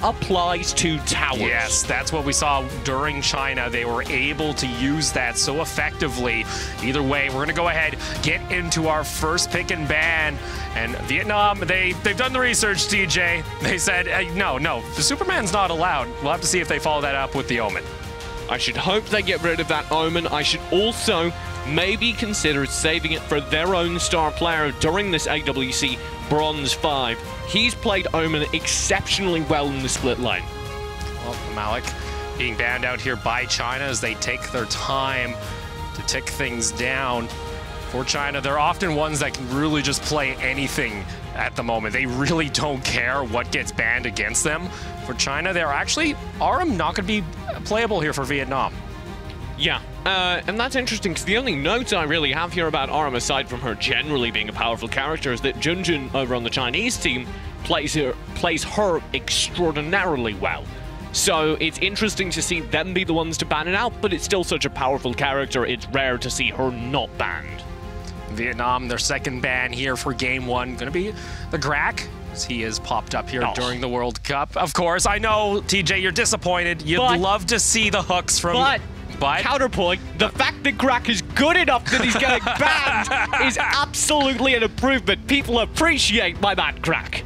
applies to towers. Yes, that's what we saw during China. They were able to use that so effectively. Either way, we're going to go ahead, get into our first pick and ban. And Vietnam, they've done the research, TJ. They said, no, the Superman's not allowed. We'll have to see if they follow that up with the Omen. I should hope they get rid of that Omen. I should also maybe consider saving it for their own star player during this AWC Bronze 5. He's played Omen exceptionally well in the split lane. Well, Malik being banned out here by China as they take their time to tick things down. For China, they're often ones that can really just play anything at the moment. They really don't care what gets banned against them. For China, they're actually Aram not going to be playable here for Vietnam. Yeah, and that's interesting because the only notes I really have here about Aram, aside from her generally being a powerful character, is that Junjun over on the Chinese team plays her extraordinarily well. So it's interesting to see them be the ones to ban it out, but it's still such a powerful character, it's rare to see her not banned. Vietnam, their second ban here for Game 1, going to be the Grak. He has popped up here during the World Cup. Of course, I know, TJ, you're disappointed. You'd love to see the hooks from... But counterpoint, the fact that Grak is good enough that he's getting banned is absolutely an improvement. People appreciate my man Grak.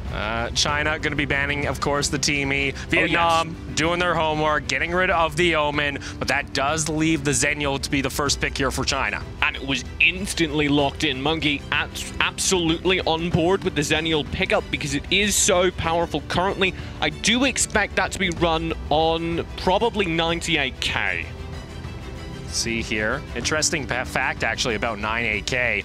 China going to be banning, of course, the Team E. Vietnam doing their homework, getting rid of the Omen, but that does leave the Zenial to be the first pick here for China. And it was instantly locked in. Monkey absolutely on board with the Zenial pickup because it is so powerful currently. I do expect that to be run on probably 98k. See here, interesting fact actually about 98k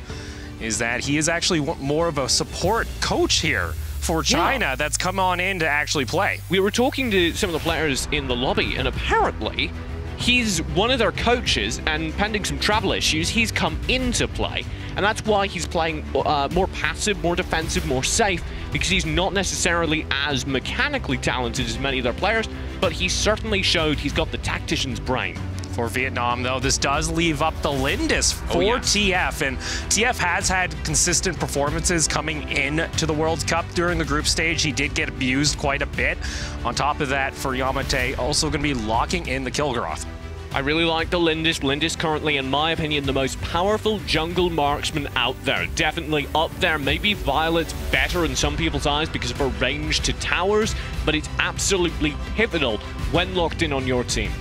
is that he is actually more of a support coach here for China that's come on in to actually play. We were talking to some of the players in the lobby, and apparently he's one of their coaches, and pending some travel issues, he's come into play. And that's why he's playing more passive, more defensive, more safe, because he's not necessarily as mechanically talented as many of their players, but he certainly showed he's got the tactician's brain. For Vietnam, though, this does leave up the Lindis for TF, and TF has had consistent performances coming in to the World Cup during the group stage. He did get abused quite a bit. On top of that, for Yamate, also going to be locking in the Kilgoroth. I really like the Lindis. Lindis currently, in my opinion, the most powerful jungle marksman out there. Definitely up there. Maybe Violet's better in some people's eyes because of her range to towers, but it's absolutely pivotal when locked in on your team.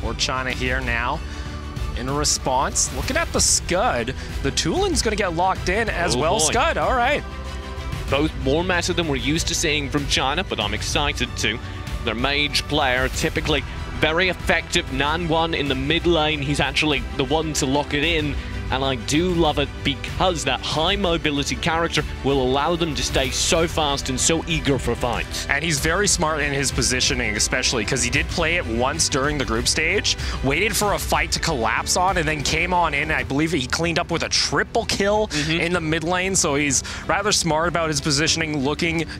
For China here now, in response, looking at the Scud, the Tulin's going to get locked in as well. Boy. Scud, all right. Both more meta than we're used to seeing from China, but I'm excited too. Their mage player, typically very effective. Nan 1 in the mid lane, he's actually the one to lock it in. And I do love it because that high mobility character will allow them to stay so fast and so eager for fights. And he's very smart in his positioning, especially because he did play it once during the group stage, waited for a fight to collapse on, and then came on in. I believe he cleaned up with a triple kill in the mid lane, so he's rather smart about his positioning,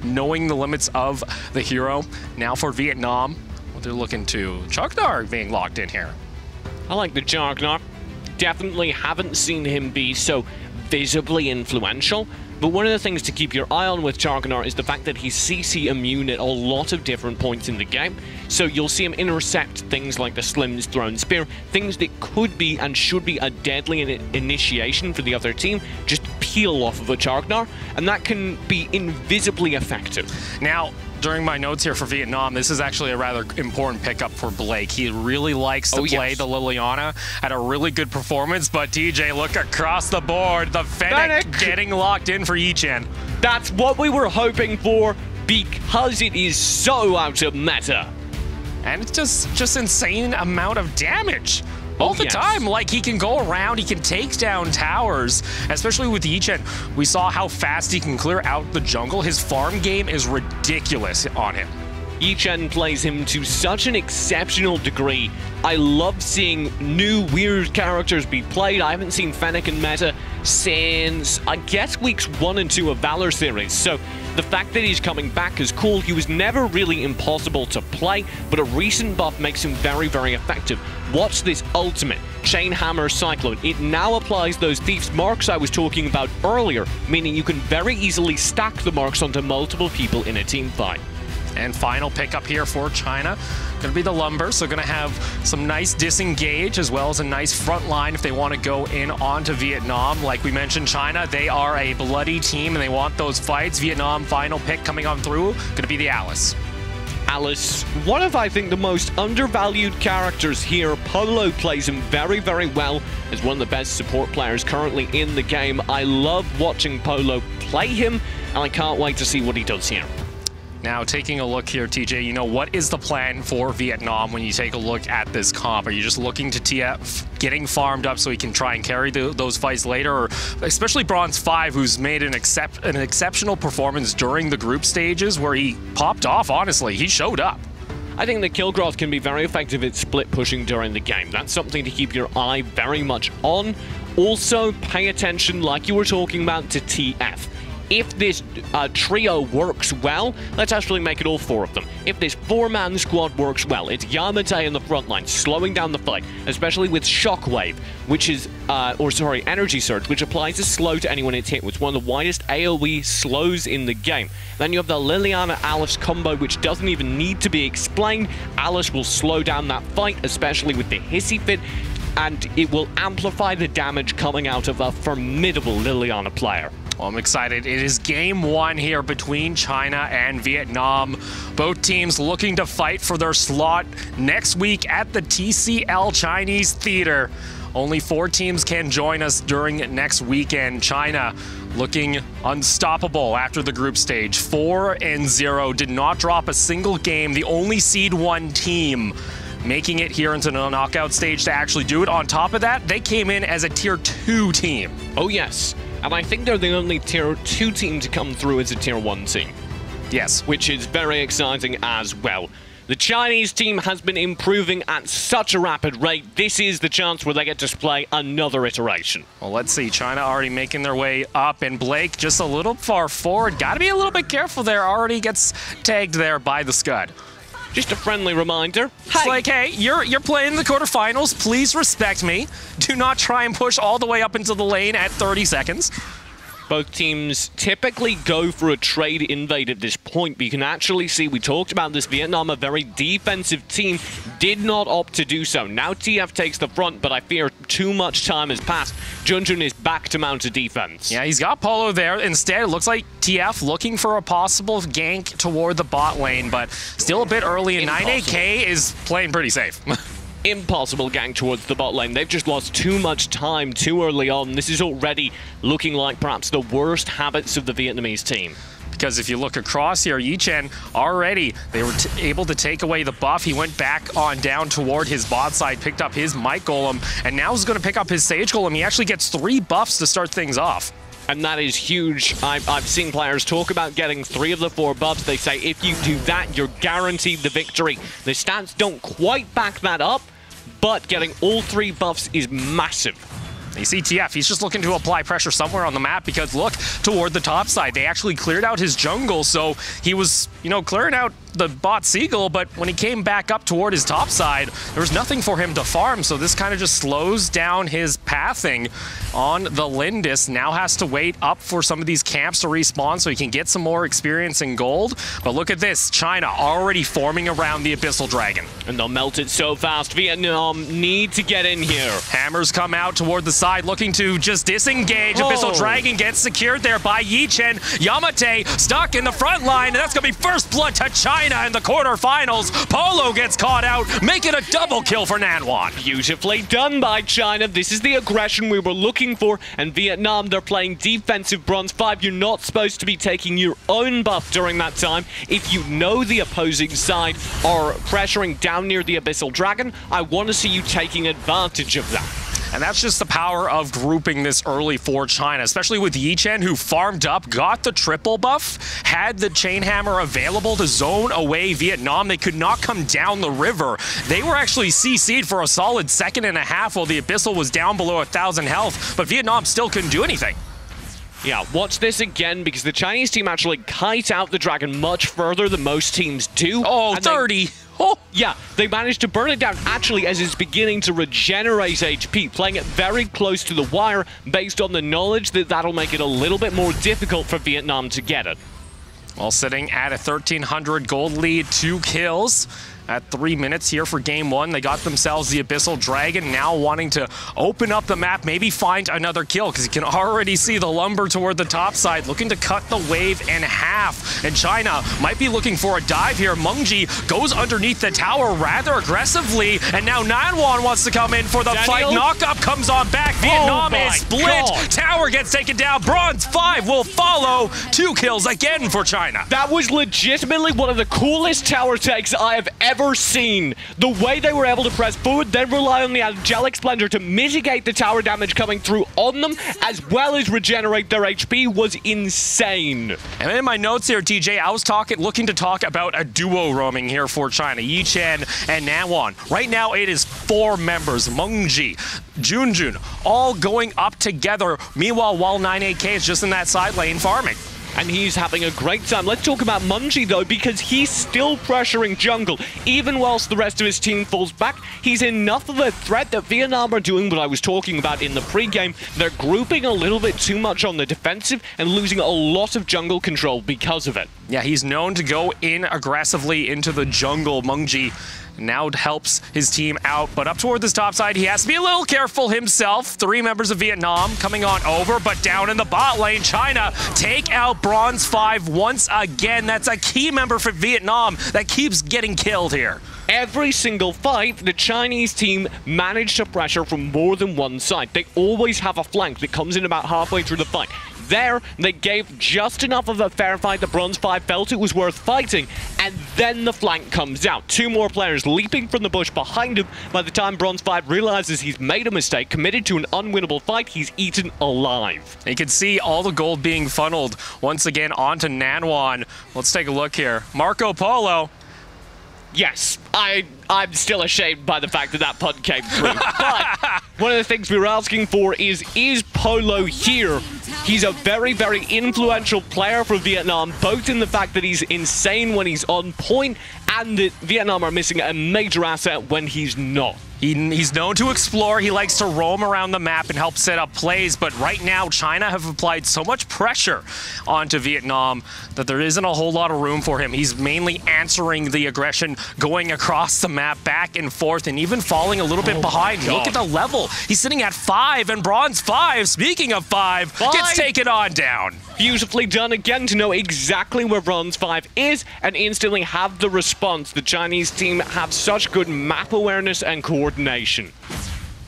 knowing the limits of the hero. Now for Vietnam, what they're looking to Chukdar being locked in here. I like the Chukdar. Definitely haven't seen him be so visibly influential, but one of the things to keep your eye on with Charganar is the fact that he's CC immune at a lot of different points in the game, so you'll see him intercept things like the Slim's Thrown Spear, things that could be and should be a deadly initiation for the other team, just peel off of a Charganar, and that can be invisibly effective. Now, during my notes here for Vietnam, this is actually a rather important pickup for Blake. He really likes to play the Liliana. Had a really good performance, but TJ, look across the board. The Fennec getting locked in for Yichen. That's what we were hoping for because it is so out of meta. And it's just insane amount of damage. All the time, like he can go around, he can take down towers, especially with Yichen. We saw how fast he can clear out the jungle. His farm game is ridiculous on him. Yichen plays him to such an exceptional degree. I love seeing new weird characters be played. I haven't seen Fennec in meta since, I guess, weeks 1 and 2 of Valor series. So the fact that he's coming back is cool. He was never really impossible to play, but a recent buff makes him very, very effective. Watch this ultimate, Chain Hammer Cyclone. It now applies those Thief's marks I was talking about earlier, meaning you can very easily stack the marks onto multiple people in a team fight. And final pickup here for China. Going to be the Lumber, so going to have some nice disengage as well as a nice front line if they want to go in onto Vietnam. Like we mentioned, China, they are a bloody team and they want those fights. Vietnam, final pick coming on through, going to be the Alice. Alice, one of, I think, the most undervalued characters here. Polo plays him very, very well as one of the best support players currently in the game. I love watching Polo play him, and I can't wait to see what he does here. Now, taking a look here, TJ, you know, what is the plan for Vietnam when you take a look at this comp? Are you just looking to TF getting farmed up so he can try and carry those fights later? Or especially Bronze 5, who's made an exceptional performance during the group stages where he popped off, honestly. He showed up. I think the Kilgroth can be very effective at split pushing during the game. That's something to keep your eye very much on. Also, pay attention, like you were talking about, to TF. If this trio works well, let's actually make it all 4 of them. If this 4-man squad works well, it's Yamate in the front line, slowing down the fight, especially with Shockwave, which is, Energy Surge, which applies a slow to anyone it's hit. It's one of the widest AoE slows in the game. Then you have the Liliana-Alice combo, which doesn't even need to be explained. Alice will slow down that fight, especially with the Hissy Fit, and it will amplify the damage coming out of a formidable Liliana player. Well, I'm excited. It is game 1 here between China and Vietnam. Both teams looking to fight for their slot next week at the TCL Chinese Theater. Only 4 teams can join us during next weekend. China looking unstoppable after the group stage. 4-0, did not drop a single game. The only seed 1 team making it here into the knockout stage to actually do it. On top of that, they came in as a tier 2 team. Oh, yes. And I think they're the only tier 2 team to come through as a tier 1 team. Yes. Which is very exciting as well. The Chinese team has been improving at such a rapid rate. This is the chance where they get to display another iteration. Well, let's see. China already making their way up, and Blake just a little far forward. Got to be a little bit careful there. Already gets tagged there by the Scud. Just a friendly reminder. It's like, hey, you're playing the quarterfinals. Please respect me. Do not try and push all the way up into the lane at 30 seconds. Both teams typically go for a trade invade at this point, but you can actually see, we talked about this, Vietnam, a very defensive team, did not opt to do so. Now TF takes the front, but I fear too much time has passed. Junjun is back to mount a defense. Yeah, he's got Polo there. Instead, it looks like TF looking for a possible gank toward the bot lane, but still a bit early, and 9AK is playing pretty safe. Impossible gang towards the bot lane. They've just lost too much time too early on. This is already looking like perhaps the worst habits of the Vietnamese team. Because if you look across here, Yi Chen already, they were able to take away the buff. He went back on down toward his bot side, picked up his Might Golem, and now he's going to pick up his Sage Golem. He actually gets 3 buffs to start things off. And that is huge. I've seen players talk about getting 3 of the 4 buffs. They say if you do that, you're guaranteed the victory. The stats don't quite back that up, but getting all 3 buffs is massive. You see TF, he's just looking to apply pressure somewhere on the map because look, toward the top side, they actually cleared out his jungle, so he was, you know, clearing out the bot Seagull, but when he came back up toward his top side, there was nothing for him to farm, so this kind of just slows down his pathing on the Lindis. Now has to wait up for some of these camps to respawn so he can get some more experience in gold. But look at this, China already forming around the Abyssal Dragon. And they'll melt it so fast. Vietnam need to get in here. Hammers come out toward the side, looking to just disengage. Oh. Abyssal Dragon gets secured there by Yi Chen. Yamate stuck in the front line, and that's going to be first blood to China in the quarterfinals. Polo gets caught out, making a double kill for Nanwan. Beautifully done by China. This is the aggression we were looking for. And Vietnam, they're playing defensive Bronze 5. You're not supposed to be taking your own buff during that time. If you know the opposing side are pressuring down near the Abyssal Dragon, I want to see you taking advantage of that. And that's just the power of grouping this early for China, especially with Yi Chen, who farmed up, got the triple buff, had the Chain Hammer available to zone away Vietnam. They could not come down the river. They were actually CC'd for a solid 1.5 seconds while the Abyssal was down below 1,000 health, but Vietnam still couldn't do anything. Yeah, watch this again, because the Chinese team actually kite out the dragon much further than most teams do. Oh, 30! Oh. Yeah, they managed to burn it down actually as it's beginning to regenerate HP, playing it very close to the wire based on the knowledge that that'll make it a little bit more difficult for Vietnam to get it. While sitting at a 1,300 gold lead, 2 kills. At 3 minutes here for game 1, they got themselves the Abyssal Dragon, now wanting to open up the map, maybe find another kill, because you can already see the lumber toward the top side, looking to cut the wave in half. And China might be looking for a dive here. Mengji goes underneath the tower rather aggressively, and now Nanwan wants to come in for the fight. Knockup comes on back. Vietnam is split. God. Tower gets taken down. Bronze 5 will follow. 2 kills again for China. That was legitimately one of the coolest tower takes I have ever seen. The way they were able to press forward, then rely on the Angelic Splendor to mitigate the tower damage coming through on them, as well as regenerate their HP, was insane. And in my notes here, TJ, I was looking to talk about a duo roaming here for China, Yi Chen and Nanwan. Right now, it is 4 members, Mengji, Junjun, all going up together. Meanwhile, while 9AK is just in that side lane farming. And he's having a great time. Let's talk about Mengji, though, because he's still pressuring jungle. Even whilst the rest of his team falls back, he's enough of a threat that Vietnam are doing what I was talking about in the pregame. They're grouping a little bit too much on the defensive and losing a lot of jungle control because of it. Yeah, he's known to go in aggressively into the jungle. Mengji now helps his team out, but up toward this top side, he has to be a little careful himself. 3 members of Vietnam coming on over, but down in the bot lane, China take out Bronze 5 once again. That's a key member for Vietnam that keeps getting killed here. Every single fight, the Chinese team managed to pressure from more than one side. They always have a flank that comes in about halfway through the fight. There, they gave just enough of a fair fight that Bronze 5 felt it was worth fighting, and then the flank comes out. 2 more players leaping from the bush behind him. By the time Bronze 5 realizes he's made a mistake, committed to an unwinnable fight, he's eaten alive. You can see all the gold being funneled once again onto Nanwan. Let's take a look here. Marco Polo. Yes, I'm still ashamed by the fact that that punt came through. But one of the things we were asking for is Polo here? He's a very, very influential player for Vietnam, both in the fact that he's insane when he's on point and that Vietnam are missing a major asset when he's not. He's known to explore. He likes to roam around the map and help set up plays, but right now China have applied so much pressure onto Vietnam that there isn't a whole lot of room for him. He's mainly answering the aggression, going across the map back and forth, and even falling a little bit behind. Look at the level. He's sitting at 5, and Bronze 5, speaking of 5, gets taken on down. Beautifully done again to know exactly where Bronze 5 is and instantly have the response. The Chinese team have such good map awareness and coordination.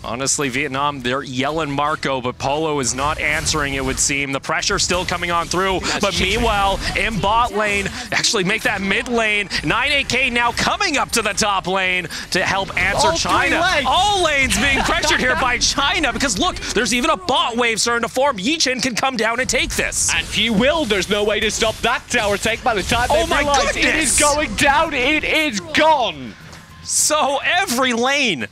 Honestly, Vietnam, they're yelling Marco, but Polo is not answering, it would seem. The pressure still coming on through, but meanwhile, in bot lane, actually make that mid lane. 9AK now coming up to the top lane to help answer China. All lanes being pressured here by China, because look, there's even a bot wave starting to form. Yi Chen can come down and take this. And he will. There's no way to stop that tower take by the time they realize it is going down. It is gone. So every lane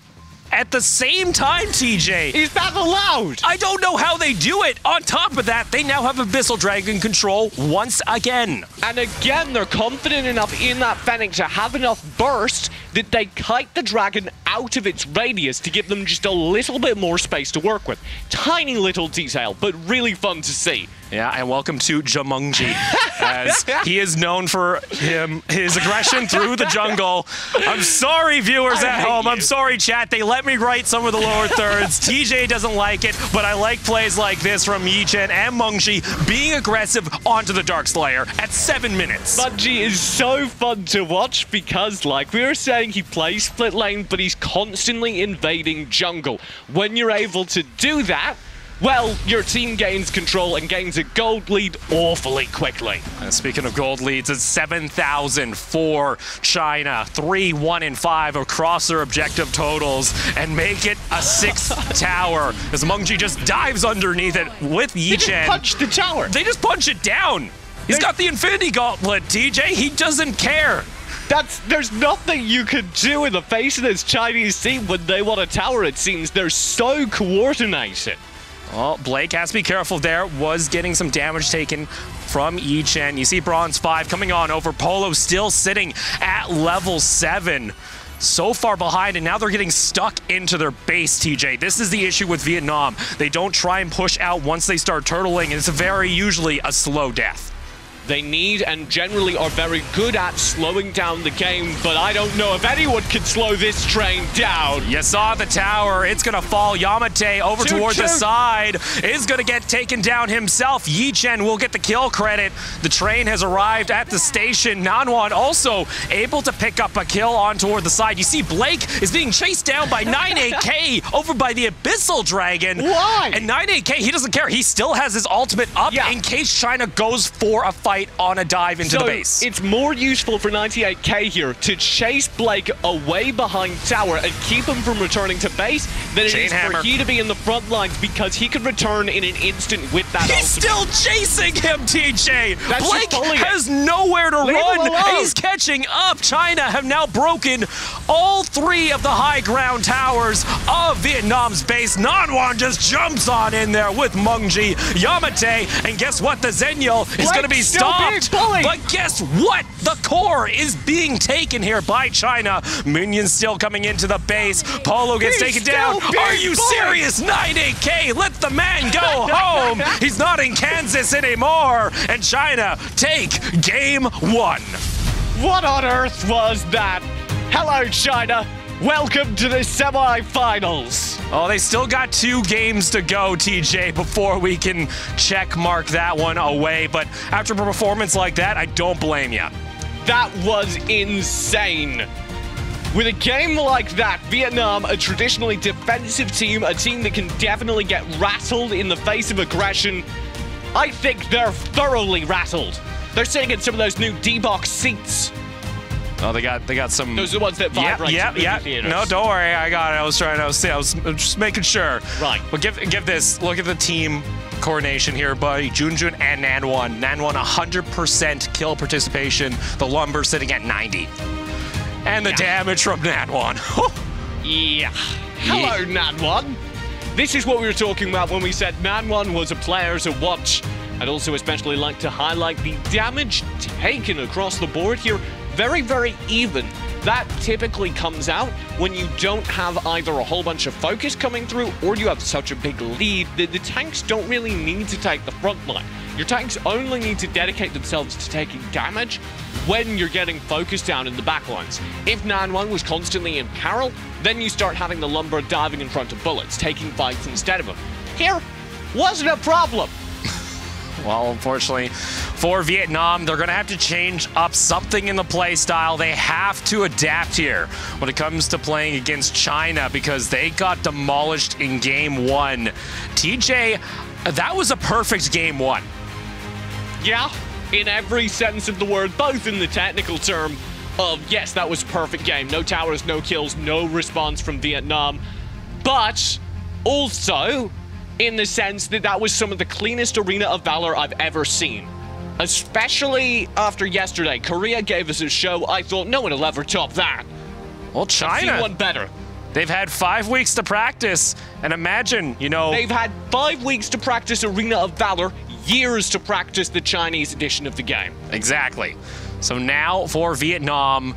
at the same time, TJ. Is that allowed? I don't know how they do it. On top of that, they now have Abyssal Dragon control once again. And again, they're confident enough in that Fennec to have enough burst that they kite the dragon out of its radius to give them just a little bit more space to work with. Tiny little detail, but really fun to see. Yeah, and welcome to Mengji, as he is known for his aggression through the jungle. I'm sorry, viewers at home. I'm sorry, chat. They let me write some of the lower thirds. TJ doesn't like it, but I like plays like this from Yi Chen and Mengji being aggressive onto the Dark Slayer at 7 minutes. Mengji is so fun to watch because, like we were saying, he plays split lane, but he's constantly invading jungle. When you're able to do that, well, your team gains control and gains a gold lead awfully quickly. And speaking of gold leads, it's 7,000 for China. 3, 1, and 5 across their objective totals and make it a 6th tower as Mengji just dives underneath it with Yi Chen. They just punch the tower. They just punch it down. He's got the Infinity Gauntlet, TJ. He doesn't care. There's nothing you can do in the face of this Chinese team when they want a tower, it seems. They're so coordinated. Well, Blake has to be careful there. Was getting some damage taken from Yi Chen. You see Bronze 5 coming on over. Polo still sitting at level 7. So far behind, and now they're getting stuck into their base, TJ. This is the issue with Vietnam. They don't try and push out once they start turtling, and it's very usually a slow death. They need and generally are very good at slowing down the game, but I don't know if anyone can slow this train down. You saw the tower. It's going to fall. Yamate over toward the side is going to get taken down himself. Yi-Chen will get the kill credit. The train has arrived at the station. Nanwan also able to pick up a kill on toward the side. You see Blake is being chased down by 98K over by the Abyssal Dragon. Why? And 98K, he doesn't care. He still has his ultimate up in case China goes for a fight on a dive into the base. It's more useful for 98K here to chase Blake away behind tower and keep him from returning to base than it is for he to be in the front lines, because he could return in an instant with that ultimate. He's still chasing him, TJ! Blake has nowhere to run! He's catching up! China have now broken all 3 of the high ground towers of Vietnam's base. Nanwan just jumps on in there with Mungji, Yamate, and guess what? The Zenyel is going to be stopped. But guess what? The core is being taken here by China. Minions still coming into the base. Polo gets taken down. Are you serious? 98K, let the man go home. He's not in Kansas anymore. And China take game 1. What on earth was that? Hello, China. Welcome to the semi-finals. Oh, they still got 2 games to go, TJ, before we can check mark that one away. But after a performance like that, I don't blame you. That was insane. With a game like that, Vietnam, a traditionally defensive team, a team that can definitely get rattled in the face of aggression, I think they're thoroughly rattled. They're sitting in some of those new D-Box seats. Oh, they got some. Those are the ones that vibrate. Yeah. No, don't worry. I got it. I was just making sure. Right. But give this. Look at the team coordination here, buddy. Junjun and Nanwan. Nanwan 100% kill participation. The lumber sitting at 90. And the damage from Nanwan. Yeah. Hello, Nanwan. This is what we were talking about when we said Nanwan was a player to watch. I'd also especially like to highlight the damage taken across the board here. Very, very even. That typically comes out when you don't have either a whole bunch of focus coming through or you have such a big lead that the tanks don't really need to take the front line. Your tanks only need to dedicate themselves to taking damage when you're getting focus down in the backlines. If Nanwan was constantly in Carol, then you start having the lumber diving in front of bullets, taking fights instead of them. Here, wasn't a problem. Well, unfortunately, for Vietnam, they're going to have to change up something in the play style. They have to adapt here when it comes to playing against China because they got demolished in game 1. TJ, that was a perfect game 1. Yeah, in every sense of the word, both in the technical term of, yes, that was a perfect game. No towers, no kills, no response from Vietnam. But also in the sense that that was some of the cleanest Arena of Valor I've ever seen. Especially after yesterday. Korea gave us a show. I thought no one will ever top that. Well, China. I've seen one better. They've had 5 weeks to practice. And imagine, you know. They've had 5 weeks to practice Arena of Valor, years to practice the Chinese edition of the game. Exactly. So now for Vietnam,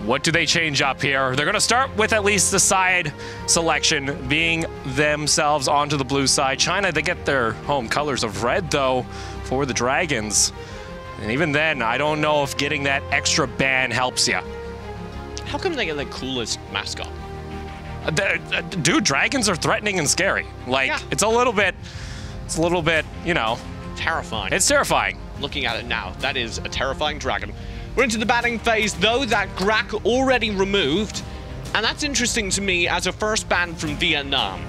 what do they change up here? They're going to start with at least the side selection being themselves onto the blue side. China, they get their home colors of red, though, for the Dragons. And even then, I don't know if getting that extra ban helps you. How come they get the coolest mascot? Dude, dragons are threatening and scary. Like, it's a little bit, you know. Terrifying. It's terrifying. Looking at it now, that is a terrifying dragon. We're into the batting phase, though. That Grak already removed. And that's interesting to me as a first ban from Vietnam.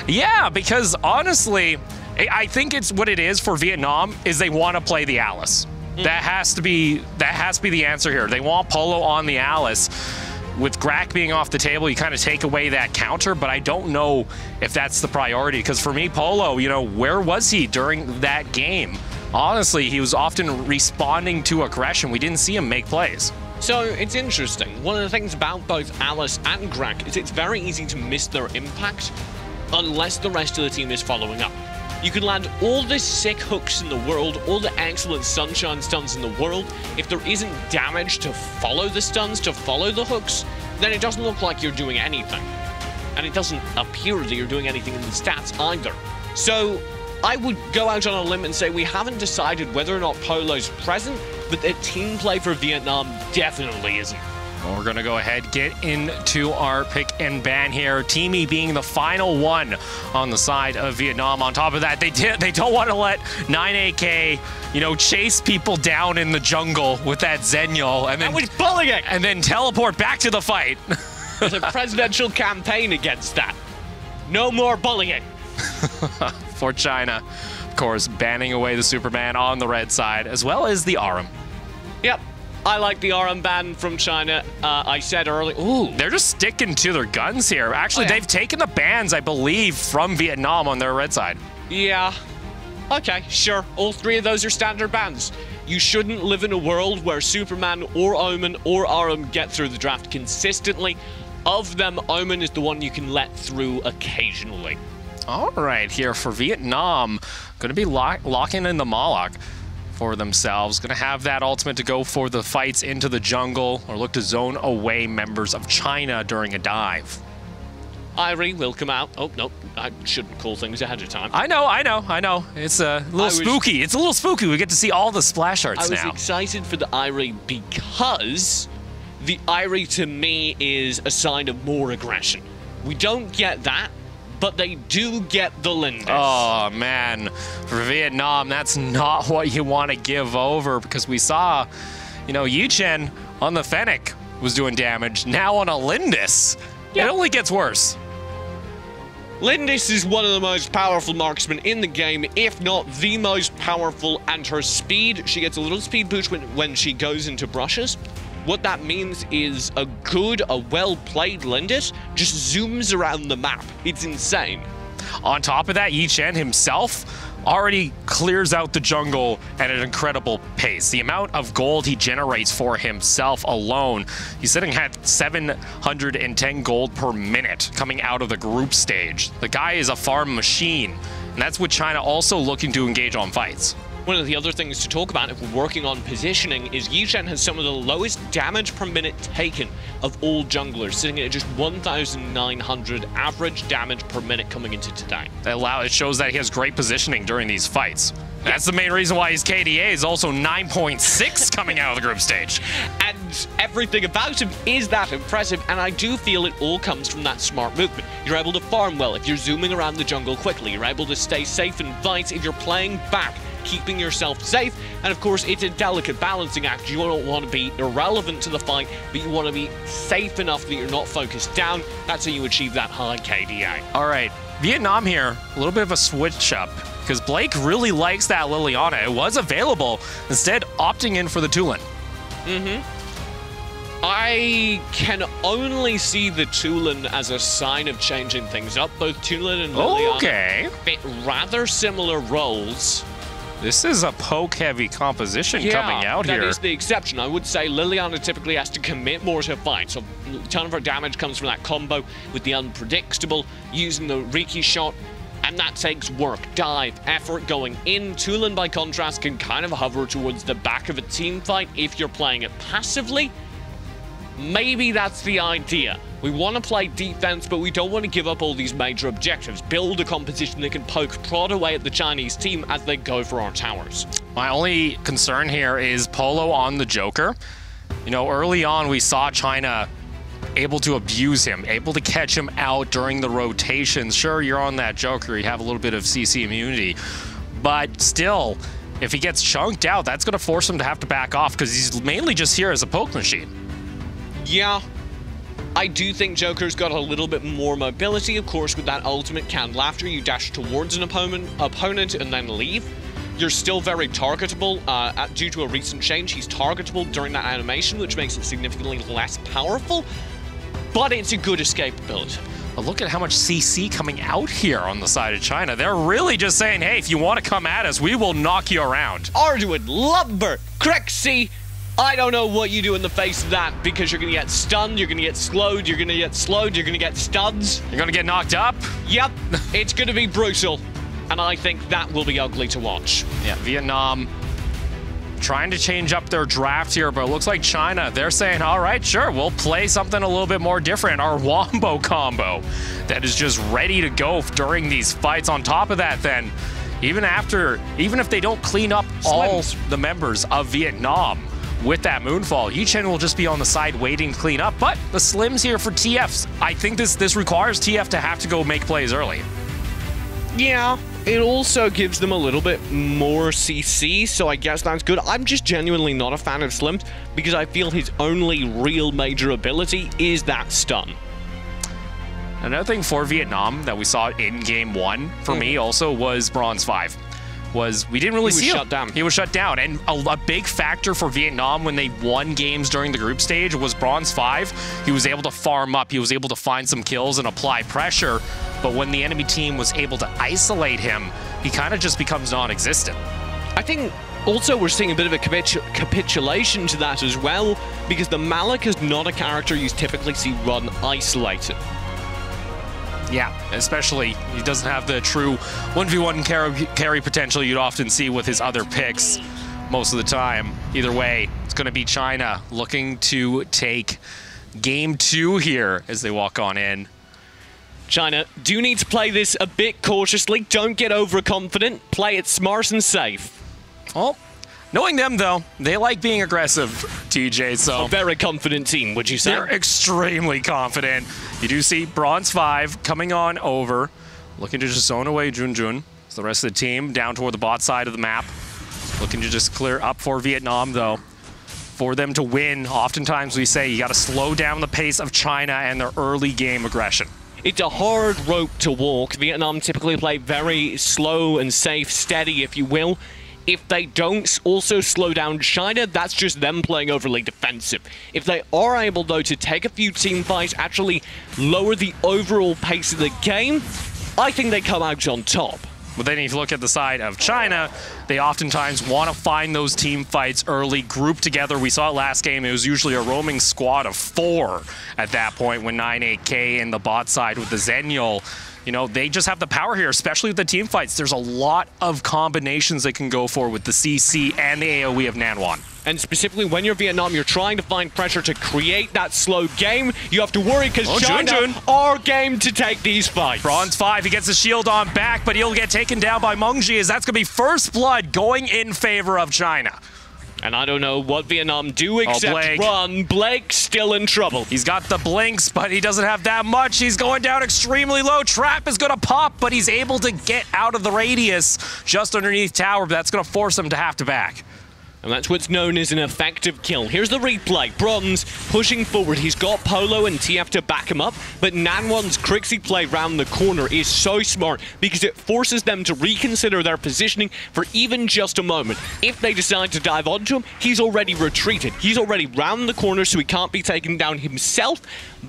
Yeah, because honestly, I think it's what it is for Vietnam is they want to play the Alice. That has to be the answer here. They want Polo on the Alice. With Grak being off the table, you kind of take away that counter, but I don't know if that's the priority. Because for me, Polo, you know, where was he during that game? Honestly, he was often responding to aggression. We didn't see him make plays. So it's interesting. One of the things about both Alice and Grak is it's very easy to miss their impact unless the rest of the team is following up. You can land all the sick hooks in the world, all the excellent sunshine stuns in the world. If there isn't damage to follow the stuns, to follow the hooks, then it doesn't look like you're doing anything. And it doesn't appear that you're doing anything in the stats either. So I would go out on a limb and say we haven't decided whether or not Polo's present, but the team play for Vietnam definitely isn't. Well, we're going to go ahead, get into our pick and ban here. Teamy being the final one on the side of Vietnam. On top of that, they don't want to let 9AK, you know, chase people down in the jungle with that Zenyol and then that was bullying, and then teleport back to the fight. There's a presidential campaign against that. No more bullying. For China, of course, banning away the Superman on the red side, as well as the Arum. Yep. I like the RM ban from China. I said earlier, ooh. They're just sticking to their guns here. Actually, Oh, yeah. They've taken the bans, I believe, from Vietnam on their red side. Yeah. Okay, sure. All three of those are standard bans. You shouldn't live in a world where Superman or Omen or RM get through the draft consistently. Of them, Omen is the one you can let through occasionally. All right, here for Vietnam, going to be locking in the Moloch for themselves. Going to have that ultimate to go for the fights into the jungle or look to zone away members of China during a dive. Irie will come out. Oh, no, I shouldn't call things ahead of time. I know. It's a little spooky. It's a little spooky. We get to see all the splash arts now. I was excited for the Irie because the Irie to me is a sign of more aggression. We don't get that, but they do get the Lindis. Oh, man. For Vietnam, that's not what you want to give over because we saw, you know, Yichen on the Fennec was doing damage. Now on a Lindis, it only gets worse. Lindis is one of the most powerful marksmen in the game, if not the most powerful, and her speed, she gets a little speed boost when she goes into brushes. What that means is a well-played Lindis just zooms around the map. It's insane. On top of that, Yichen himself already clears out the jungle at an incredible pace. The amount of gold he generates for himself alone, he's sitting at 710 gold per minute coming out of the group stage. The guy is a farm machine, and that's with China also looking to engage on fights. One of the other things to talk about if we're working on positioning is Yichen has some of the lowest damage per minute taken of all junglers, sitting at just 1,900 average damage per minute coming into today. It shows that he has great positioning during these fights. That's the main reason why his KDA is also 9.6 coming out of the group stage. And everything about him is that impressive, and I do feel it all comes from that smart movement. You're able to farm well if you're zooming around the jungle quickly. You're able to stay safe in fights if you're playing back, keeping yourself safe, and of course it's a delicate balancing act. You don't want to be irrelevant to the fight, but you want to be safe enough that you're not focused down. That's how you achieve that high KDA. All right, Vietnam here, a little bit of a switch up, because Blake really likes that Liliana. It was available, instead opting in for the Tulin. I can only see the Tulin as a sign of changing things up. Both Tulin and Liliana fit rather similar roles. This is a poke-heavy composition coming out here. That is the exception. I would say Liliana typically has to commit more to fight, so a ton of her damage comes from that combo with the unpredictable, using the Riki shot, and that takes work, dive, effort going in. Tulin, by contrast, can kind of hover towards the back of a team fight if you're playing it passively. Maybe that's the idea. We want to play defense, but we don't want to give up all these major objectives. Build a composition that can prod away at the Chinese team as they go for our towers. My only concern here is Polo on the Joker. You know, early on we saw China able to abuse him, able to catch him out during the rotations. Sure, you're on that Joker, you have a little bit of CC immunity, but still, if he gets chunked out, that's going to force him to have to back off because he's mainly just here as a poke machine. Yeah, I do think Joker's got a little bit more mobility. Of course, with that ultimate canned laughter, you dash towards an opponent and then leave. You're still very targetable. Due to a recent change, he's targetable during that animation, which makes it significantly less powerful, but it's a good escape ability. But look at how much CC coming out here on the side of China. They're really just saying, hey, if you want to come at us, we will knock you around. Arduin, Lumber, Crexy. I don't know what you do in the face of that, because you're going to get stunned, you're going to get slowed, you're going to get slowed, you're going to get stuns. You're going to get knocked up? Yep, it's going to be brutal, and I think that will be ugly to watch. Yeah, Vietnam trying to change up their draft here, but it looks like China, they're saying, all right, sure, we'll play something a little bit more different. Our Wombo combo that is just ready to go during these fights. On top of that, then, even if they don't clean up all the members of Vietnam with that Moonfall, Yichen will just be on the side waiting to clean up. But the Slims here for TFs, I think this requires TF to have to go make plays early. Yeah, it also gives them a little bit more CC, so I guess that's good. I'm just genuinely not a fan of Slims because I feel his only real major ability is that stun. Another thing for Vietnam that we saw in Game 1 for me also was Bronze 5. We didn't really see him. Shut down. He was shut down. And a big factor for Vietnam when they won games during the group stage was Bronze 5. He was able to farm up. He was able to find some kills and apply pressure. But when the enemy team was able to isolate him, he kind of just becomes non-existent. I think also we're seeing a bit of a capitulation to that as well, because the Malik is not a character you typically see run isolated. Yeah, especially he doesn't have the true 1v1 carry potential you'd often see with his other picks most of the time. Either way, it's going to be China looking to take Game 2 here as they walk on in. China do need to play this a bit cautiously. Don't get overconfident. Play it smart and safe. Well, knowing them, though, they like being aggressive, TJ, so... A very confident team, would you say? They're extremely confident. You do see Bronze 5 coming on over, looking to just zone away Junjun. So the rest of the team down toward the bot side of the map. Looking to just clear up for Vietnam, though. For them to win, oftentimes we say you got to slow down the pace of China and their early game aggression. It's a hard rope to walk. Vietnam typically play very slow and safe, steady, if you will. If they don't also slow down China, that's just them playing overly defensive. If they are able, though, to take a few team fights, actually lower the overall pace of the game, I think they come out on top. But then if you look at the side of China, they oftentimes want to find those team fights early, group together. We saw it last game. It was usually a roaming squad of 4 at that point when 9AK in the bot side with the Zenial. You know, they just have the power here, especially with the team fights. There's a lot of combinations they can go for with the CC and the AoE of Nanwan. And specifically when you're Vietnam, you're trying to find pressure to create that slow game. You have to worry because China are game to take these fights. Bronze 5, he gets the shield on back, but he'll get taken down by Mengji, as that's going to be first blood going in favor of China. And I don't know what Vietnam do except run. Blake's still in trouble. He's got the blinks, but he doesn't have that much. He's going down extremely low. Trap is going to pop, but he's able to get out of the radius just underneath tower, but that's going to force him to have to back. And that's what's known as an effective kill. Here's the replay. Bronze pushing forward. He's got Polo and TF to back him up, but Nanwan's Crixie play round the corner is so smart because it forces them to reconsider their positioning for even just a moment. If they decide to dive onto him, he's already retreated. He's already round the corner, so he can't be taken down himself,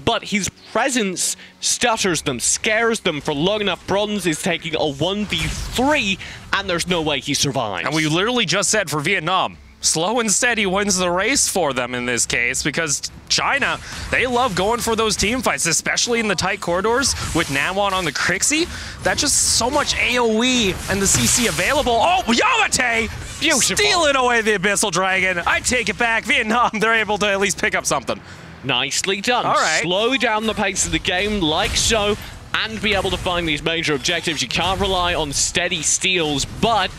but his presence stutters them, scares them for long enough. Bronze is taking a 1v3, and there's no way he survives. And we literally just said for Vietnam, slow and steady wins the race for them in this case, because China, they love going for those team fights, especially in the tight corridors with Nanwan on the Crixie. That's just so much AoE and the CC available. Oh, Yamate! Beautiful. Stealing away the Abyssal Dragon. I take it back. Vietnam, they're able to at least pick up something. Nicely done. All right. Slow down the pace of the game like so, and be able to find these major objectives. You can't rely on steady steals, but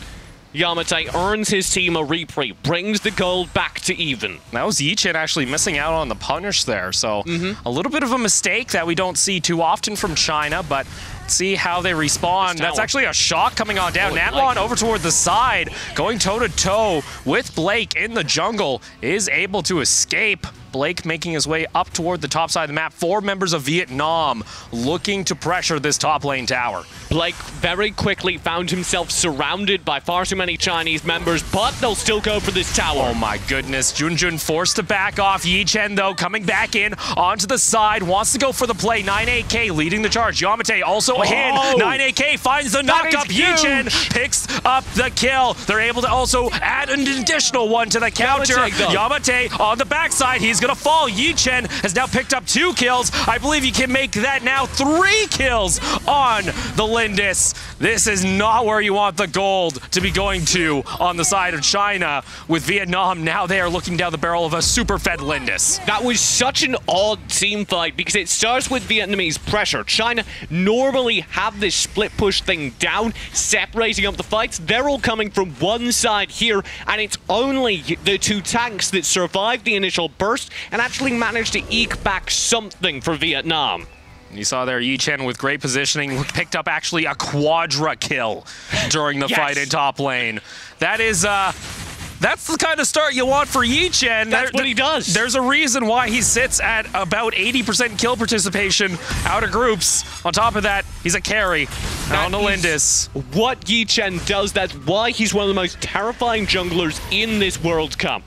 Yamate earns his team a reprieve, brings the gold back to even. That was Yichen actually missing out on the punish there, so a little bit of a mistake that we don't see too often from China, but see how they respawn. That's actually a shock coming on down. Nanwan over toward the side, going toe-to-toe with Blake in the jungle, is able to escape. Blake making his way up toward the top side of the map. 4 members of Vietnam looking to pressure this top lane tower. Blake very quickly found himself surrounded by far too many Chinese members, but they'll still go for this tower. Oh my goodness. Junjun forced to back off. Yichen, though, coming back in onto the side, wants to go for the play. 9AK leading the charge. Yamate also in. 9AK finds the knock-up. Yichen picks up the kill. They're able to also add an additional one to the counter. Yamate on the backside. He's going to fall. Yichen has now picked up 2 kills. I believe he can make that now 3 kills on the Lindis. This is not where you want the gold to be going to on the side of China. With Vietnam, now they are looking down the barrel of a super-fed Lindis. That was such an odd team fight because it starts with Vietnamese pressure. China normally finally have this split push thing down, separating up the fights. They're all coming from one side here, and it's only the two tanks that survived the initial burst and actually managed to eke back something for Vietnam. You saw there Yi Chen with great positioning, picked up actually a quadra kill during the fight in top lane. That is, that's the kind of start you want for Yi Chen. That's what he does. There's a reason why he sits at about 80% kill participation out of groups. On top of that, he's a carry on the Lindis. What Yi Chen does, that's why he's one of the most terrifying junglers in this World Cup.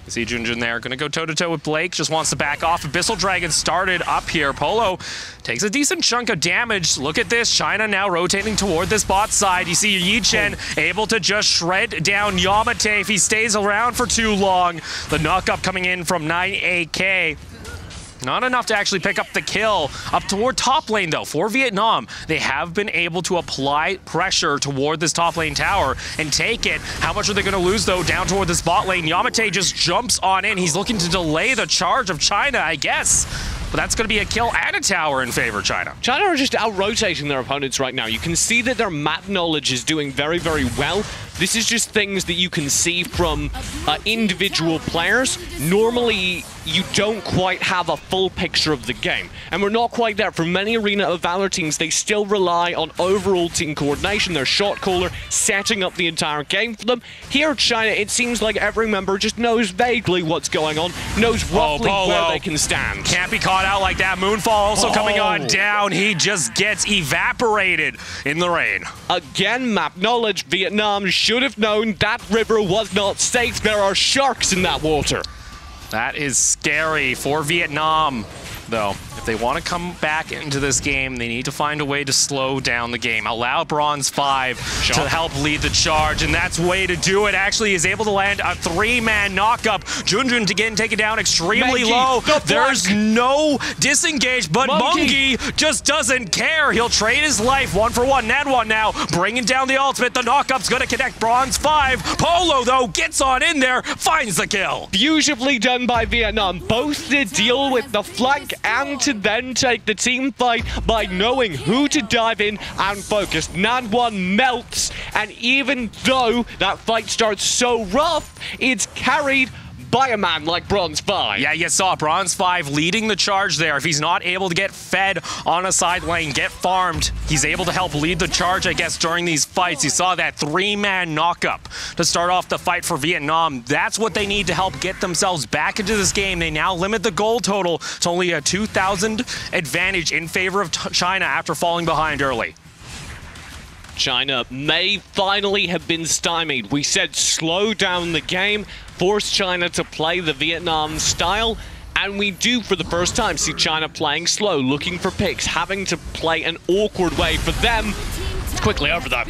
You see Junjun there, gonna go toe-to-toe with Blake, just wants to back off. Abyssal Dragon started up here. Polo takes a decent chunk of damage. Look at this, China now rotating toward this bot side. You see Yi Chen able to just shred down Yamate if he stays around for too long. The knock-up coming in from 9AK. Not enough to actually pick up the kill. Up toward top lane, though, for Vietnam. They have been able to apply pressure toward this top lane tower and take it. How much are they going to lose, though, down toward this bot lane? Yamate just jumps on in. He's looking to delay the charge of China, I guess. But that's going to be a kill and a tower in favor of China. China are just out-rotating their opponents right now. You can see that their map knowledge is doing very, very well. This is just things that you can see from individual players. Normally, you don't quite have a full picture of the game. And we're not quite there. For many Arena of Valor teams, they still rely on overall team coordination, their shot caller setting up the entire game for them. Here at China, it seems like every member just knows vaguely what's going on, knows roughly where they can stand. Can't be caught out like that. Moonfall also coming on down. He just gets evaporated in the rain. Again, map knowledge. Vietnam should have known that river was not safe. There are sharks in that water. That is scary for Vietnam, though. If they want to come back into this game, they need to find a way to slow down the game. Allow Bronze 5 to help lead the charge, and that's way to do it. Actually, is able to land a 3-man knockup. Junjun again taken down extremely low. There's no disengage, but Monkey just doesn't care. He'll trade his life 1-for-1. Nadwan now bringing down the ultimate. The knockup's going to connect Bronze 5. Polo, though, gets on in there, finds the kill. Beautifully done by Vietnam, both to deal with the flank and to then take the team fight by knowing who to dive in and focus. Nadwan melts, and even though that fight starts so rough, it's carried by a man like Bronze 5. Yeah, you saw Bronze 5 leading the charge there. If he's not able to get fed on a side lane, get farmed, he's able to help lead the charge, I guess, during these fights. You saw that 3-man knockup to start off the fight for Vietnam. That's what they need to help get themselves back into this game. They now limit the goal total to only a 2,000 advantage in favor of China after falling behind early. China may finally have been stymied. We said slow down the game, force China to play the Vietnam style, and we do for the first time see China playing slow, looking for picks, having to play an awkward way for them. It's quickly over though.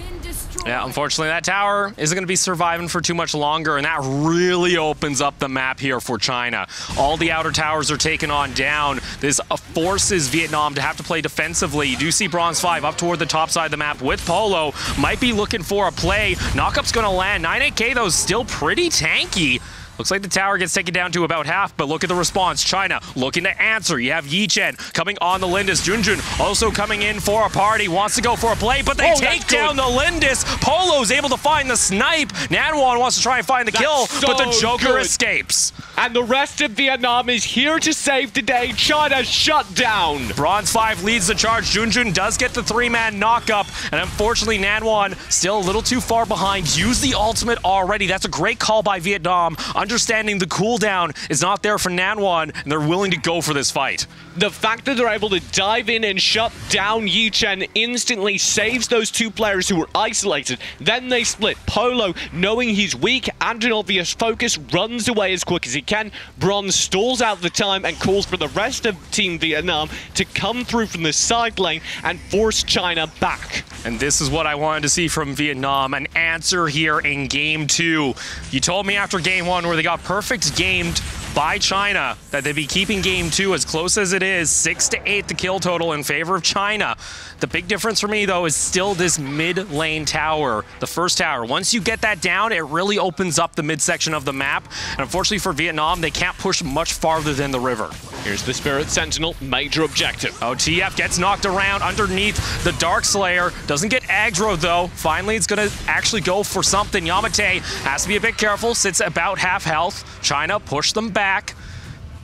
Yeah, unfortunately, that tower isn't going to be surviving for too much longer, and that really opens up the map here for China. All the outer towers are taken on down. This forces Vietnam to have to play defensively. You do see Bronze 5 up toward the top side of the map with Polo. Might be looking for a play. Knockup's going to land. 9AK, though, is still pretty tanky. Looks like the tower gets taken down to about half, but look at the response. China looking to answer. You have Yi Chen coming on the Lindis. Junjun also coming in for a party. Wants to go for a play, but they take down the Lindis. Polo's able to find the snipe. Nadwan wants to try and find the kill, but the Joker escapes. And the rest of Vietnam is here to save the day. China shut down. Bronze 5 leads the charge. Junjun does get the 3-man knockup, and unfortunately Nadwan still a little too far behind. Use the ultimate already. That's a great call by Vietnam. Understanding the cooldown is not there for Nadwan, and they're willing to go for this fight. The fact that they're able to dive in and shut down Yi Chen instantly saves those two players who were isolated. Then they split. Polo, knowing he's weak and an obvious focus, runs away as quick as he can. Bronze stalls out the time and calls for the rest of Team Vietnam to come through from the side lane and force China back. And this is what I wanted to see from Vietnam, an answer here in Game 2. You told me after Game 1 where they got perfect gamed, by China that they'd be keeping game 2 as close as it is. 6-8 the kill total in favor of China. The big difference for me, though, is still this mid lane tower, the first tower. Once you get that down, it really opens up the midsection of the map. And unfortunately for Vietnam, they can't push much farther than the river. Here's the Spirit Sentinel, major objective. Oh, TF gets knocked around underneath the Dark Slayer. Doesn't get aggro, though. Finally, it's going to actually go for something. Yamate has to be a bit careful, sits about half health. China push them back.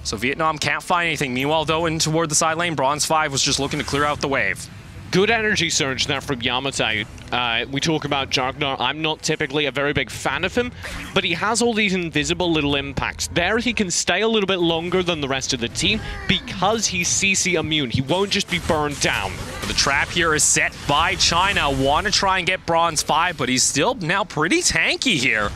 So Vietnam can't find anything. Meanwhile, though, in toward the side lane, Bronze 5 was just looking to clear out the wave. Good energy surge there from Yamate. We talk about Jagnar. I'm not typically a very big fan of him, but he has all these invisible little impacts. There he can stay a little bit longer than the rest of the team because he's CC immune. He won't just be burned down. The trap here is set by China. Want to try and get Bronze 5, but he's still now pretty tanky here.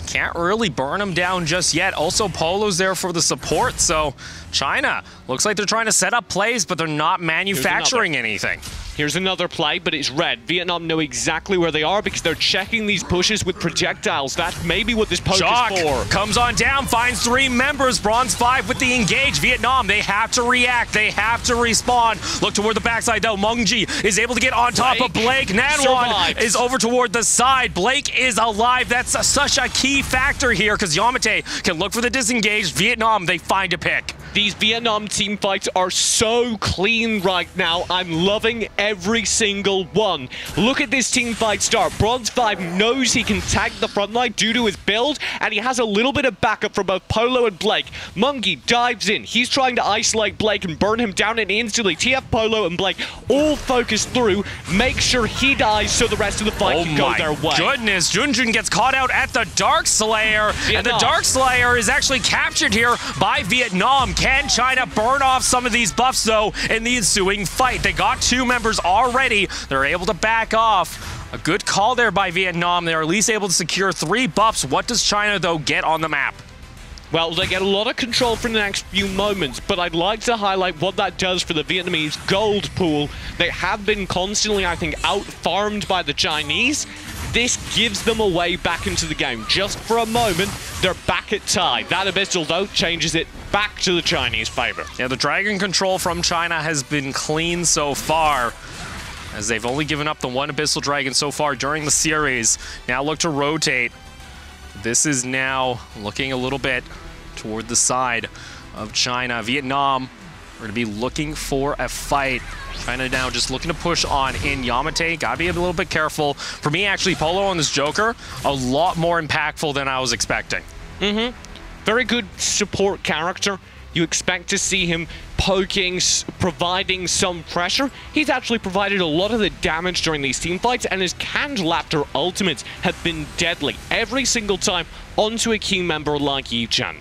Can't really burn him down just yet. Also, Polo's there for the support, so China looks like they're trying to set up plays, but they're not manufacturing anything. Here's another play, but it's red. Vietnam know exactly where they are because they're checking these pushes with projectiles. That's maybe what this poke is for. Comes on down, finds 3 members. Bronze 5 with the engage. Vietnam, they have to react. They have to respawn. Look toward the backside, though. Mungji is able to get on top of Blake. Nanwan is over toward the side. Blake is alive. That's such a key factor here because Yamate can look for the disengaged. Vietnam, they find a pick. These Vietnam team fights are so clean right now. I'm loving every single one. Look at this team fight start. Bronze 5 knows he can tag the front line due to his build, and he has a little bit of backup from both Polo and Blake. Mungi dives in. He's trying to isolate Blake and burn him down, and instantly TF, Polo, and Blake all focus through, make sure he dies so the rest of the fight can go their way. Oh my goodness, Junjun gets caught out at the Dark Slayer, and the Dark Slayer is actually captured here by Vietnam. Can China burn off some of these buffs, though, in the ensuing fight? They got 2 members already. They're able to back off. A good call there by Vietnam. They're at least able to secure 3 buffs. What does China, though, get on the map? Well, they get a lot of control for the next few moments, but I'd like to highlight what that does for the Vietnamese gold pool. They have been constantly, I think, out-farmed by the Chinese. This gives them a way back into the game. Just for a moment, they're back at tie. That Abyssal, though, changes it back to the Chinese favor. Yeah, the Dragon control from China has been clean so far, as they've only given up the 1 Abyssal Dragon so far during the series. Now look to rotate. This is now looking a little bit toward the side of China. Vietnam are going to be looking for a fight. China now just looking to push on in. Yamate, gotta be a little bit careful. For me, actually, Polo on this Joker, a lot more impactful than I was expecting. Very good support character. You expect to see him poking, providing some pressure. He's actually provided a lot of the damage during these team fights, and his canned Laptor ultimates have been deadly every single time onto a key member like Yi-chan.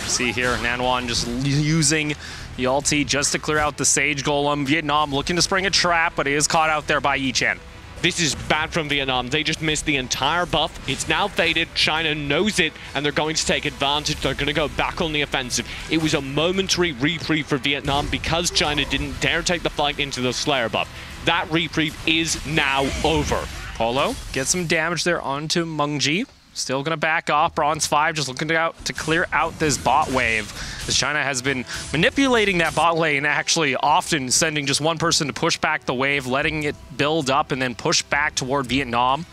See here, Nanwan just using the ulti just to clear out the Sage Golem. Vietnam looking to spring a trap, but he is caught out there by Yi-chan. This is bad from Vietnam. They just missed the entire buff. It's now faded. China knows it, and they're going to take advantage. They're going to go back on the offensive. It was a momentary reprieve for Vietnam because China didn't dare take the fight into the Slayer buff. That reprieve is now over. Polo gets some damage there onto Mungji. Still going to back off. Bronze 5 just looking to clear out this bot wave, as China has been manipulating that bot lane, actually often sending just 1 person to push back the wave, letting it build up and then push back toward Vietnam.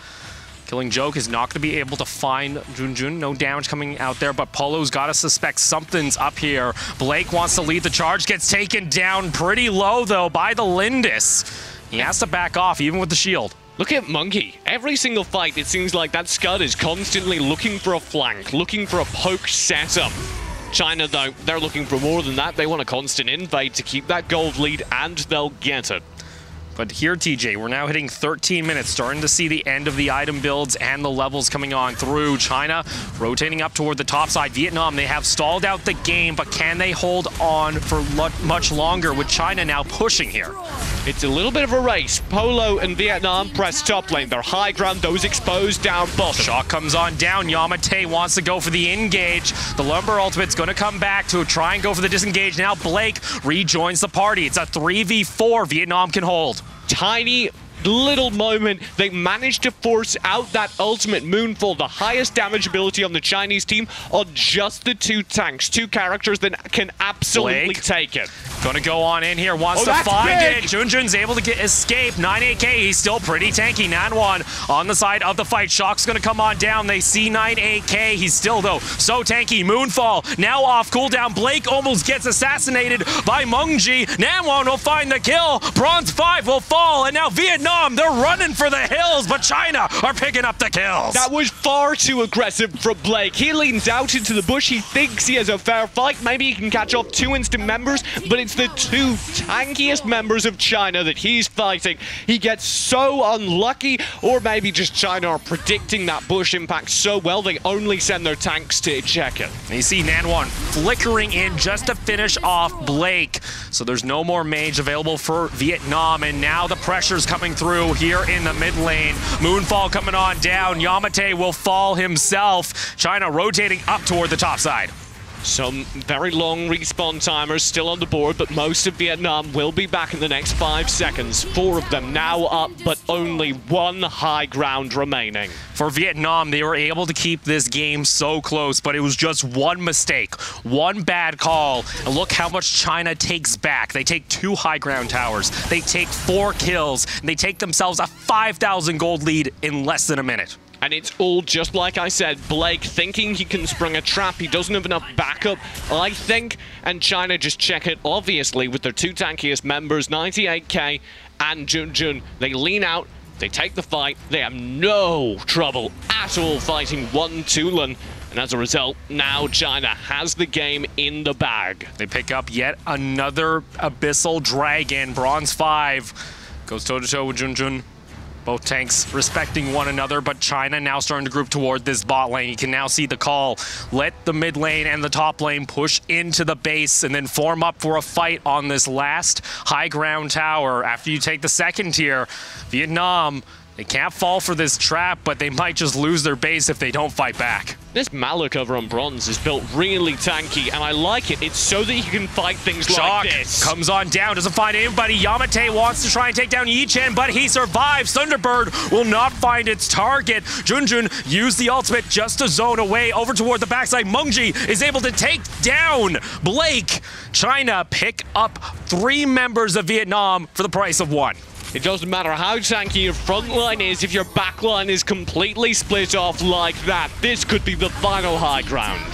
Killing Joke is not going to be able to find Junjun. No damage coming out there, but Polo's got to suspect something's up here. Blake wants to lead the charge, gets taken down pretty low, though, by the Lindis. He has to back off, even with the shield. Look at Monkey. Every single fight, it seems like that Scud is constantly looking for a flank, looking for a poke setup. China, though, they're looking for more than that. They want a constant invade to keep that gold lead, and they'll get it. But here, TJ, we're now hitting 13 minutes, starting to see the end of the item builds and the levels coming on through. China rotating up toward the top side. Vietnam, they have stalled out the game, but can they hold on for much longer with China now pushing here? It's a little bit of a race. Polo and Vietnam press top lane. They're high ground, those exposed down bottom. Shot comes on down. Yamate wants to go for the engage. The Lumber ultimate's going to come back to try and go for the disengage. Now Blake rejoins the party. It's a 3v4 Vietnam can hold. Tiny little moment, they managed to force out that ultimate Moonfall, the highest damage ability on the Chinese team, on just the 2 tanks. 2 characters that can absolutely take it. Gonna go on in here, wants to find it. Junjun's able to escape. 9AK, he's still pretty tanky. Nanwan on the side of the fight. Shock's gonna come on down. They see 9AK. He's still, though, so tanky. Moonfall now off cooldown. Blake almost gets assassinated by Mengji. Nanwan will find the kill. Bronze 5 will fall. And now Vietnam, they're running for the hills, but China are picking up the kills. That was far too aggressive from Blake. He leans out into the bush. He thinks he has a fair fight. Maybe he can catch off 2 instant members, but it's the 2 tankiest members of China that he's fighting. He gets so unlucky, or maybe just China are predicting that bush impact so well they only send their tanks to check it. And you see Nanwan flickering in just to finish off Blake. So there's no more mage available for Vietnam, and now the pressure's coming through here in the mid lane. Moonfall coming on down. Yamate will fall himself. China rotating up toward the top side. Some very long respawn timers still on the board, but most of Vietnam will be back in the next 5 seconds. 4 of them now up, but only 1 high ground remaining. For Vietnam, they were able to keep this game so close, but it was just 1 mistake, 1 bad call, and look how much China takes back. They take 2 high ground towers, they take 4 kills, and they take themselves a 5,000 gold lead in less than a minute. And it's all just like I said, Blake thinking he can spring a trap. He doesn't have enough backup, I think. And China just check it, obviously, with their 2 tankiest members, 98k and Junjun. They lean out, they take the fight. They have no trouble at all fighting 1 Tulan. And as a result, now China has the game in the bag. They pick up yet another Abyssal Dragon. Bronze 5 goes toe-to-toe with Junjun. Both tanks respecting one another, but China now starting to group toward this bot lane. You can now see the call. Let the mid lane and the top lane push into the base and then form up for a fight on this last high ground tower. After you take the second tier, Vietnam, they can't fall for this trap, but they might just lose their base if they don't fight back. This Malik over on bronze is built really tanky, and I like it. It's so that you can fight things Shock like this. Comes on down, doesn't find anybody. Yamate wants to try and take down Yi Chen, but he survives. Thunderbird will not find its target. Junjun used the ultimate just to zone away over toward the backside. Mengji is able to take down Blake. China pick up 3 members of Vietnam for the price of 1. It doesn't matter how tanky your front line is if your back line is completely split off like that. This could be the final high ground.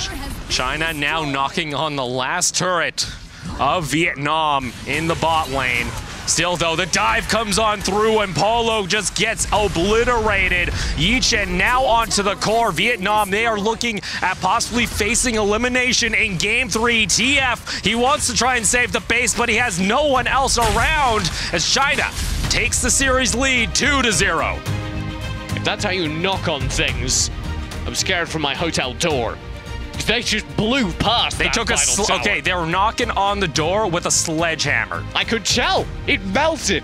China now knocking on the last turret of Vietnam in the bot lane. Still, though, the dive comes on through and Polo just gets obliterated. Yi Chen now onto the core. Vietnam, they are looking at possibly facing elimination in Game 3. TF, he wants to try and save the base, but he has no one else around as China takes the series lead 2-0. If that's how you knock on things, I'm scared for my hotel door. They just blew past They took a okay, they were knocking on the door with a sledgehammer. I could tell. It melted.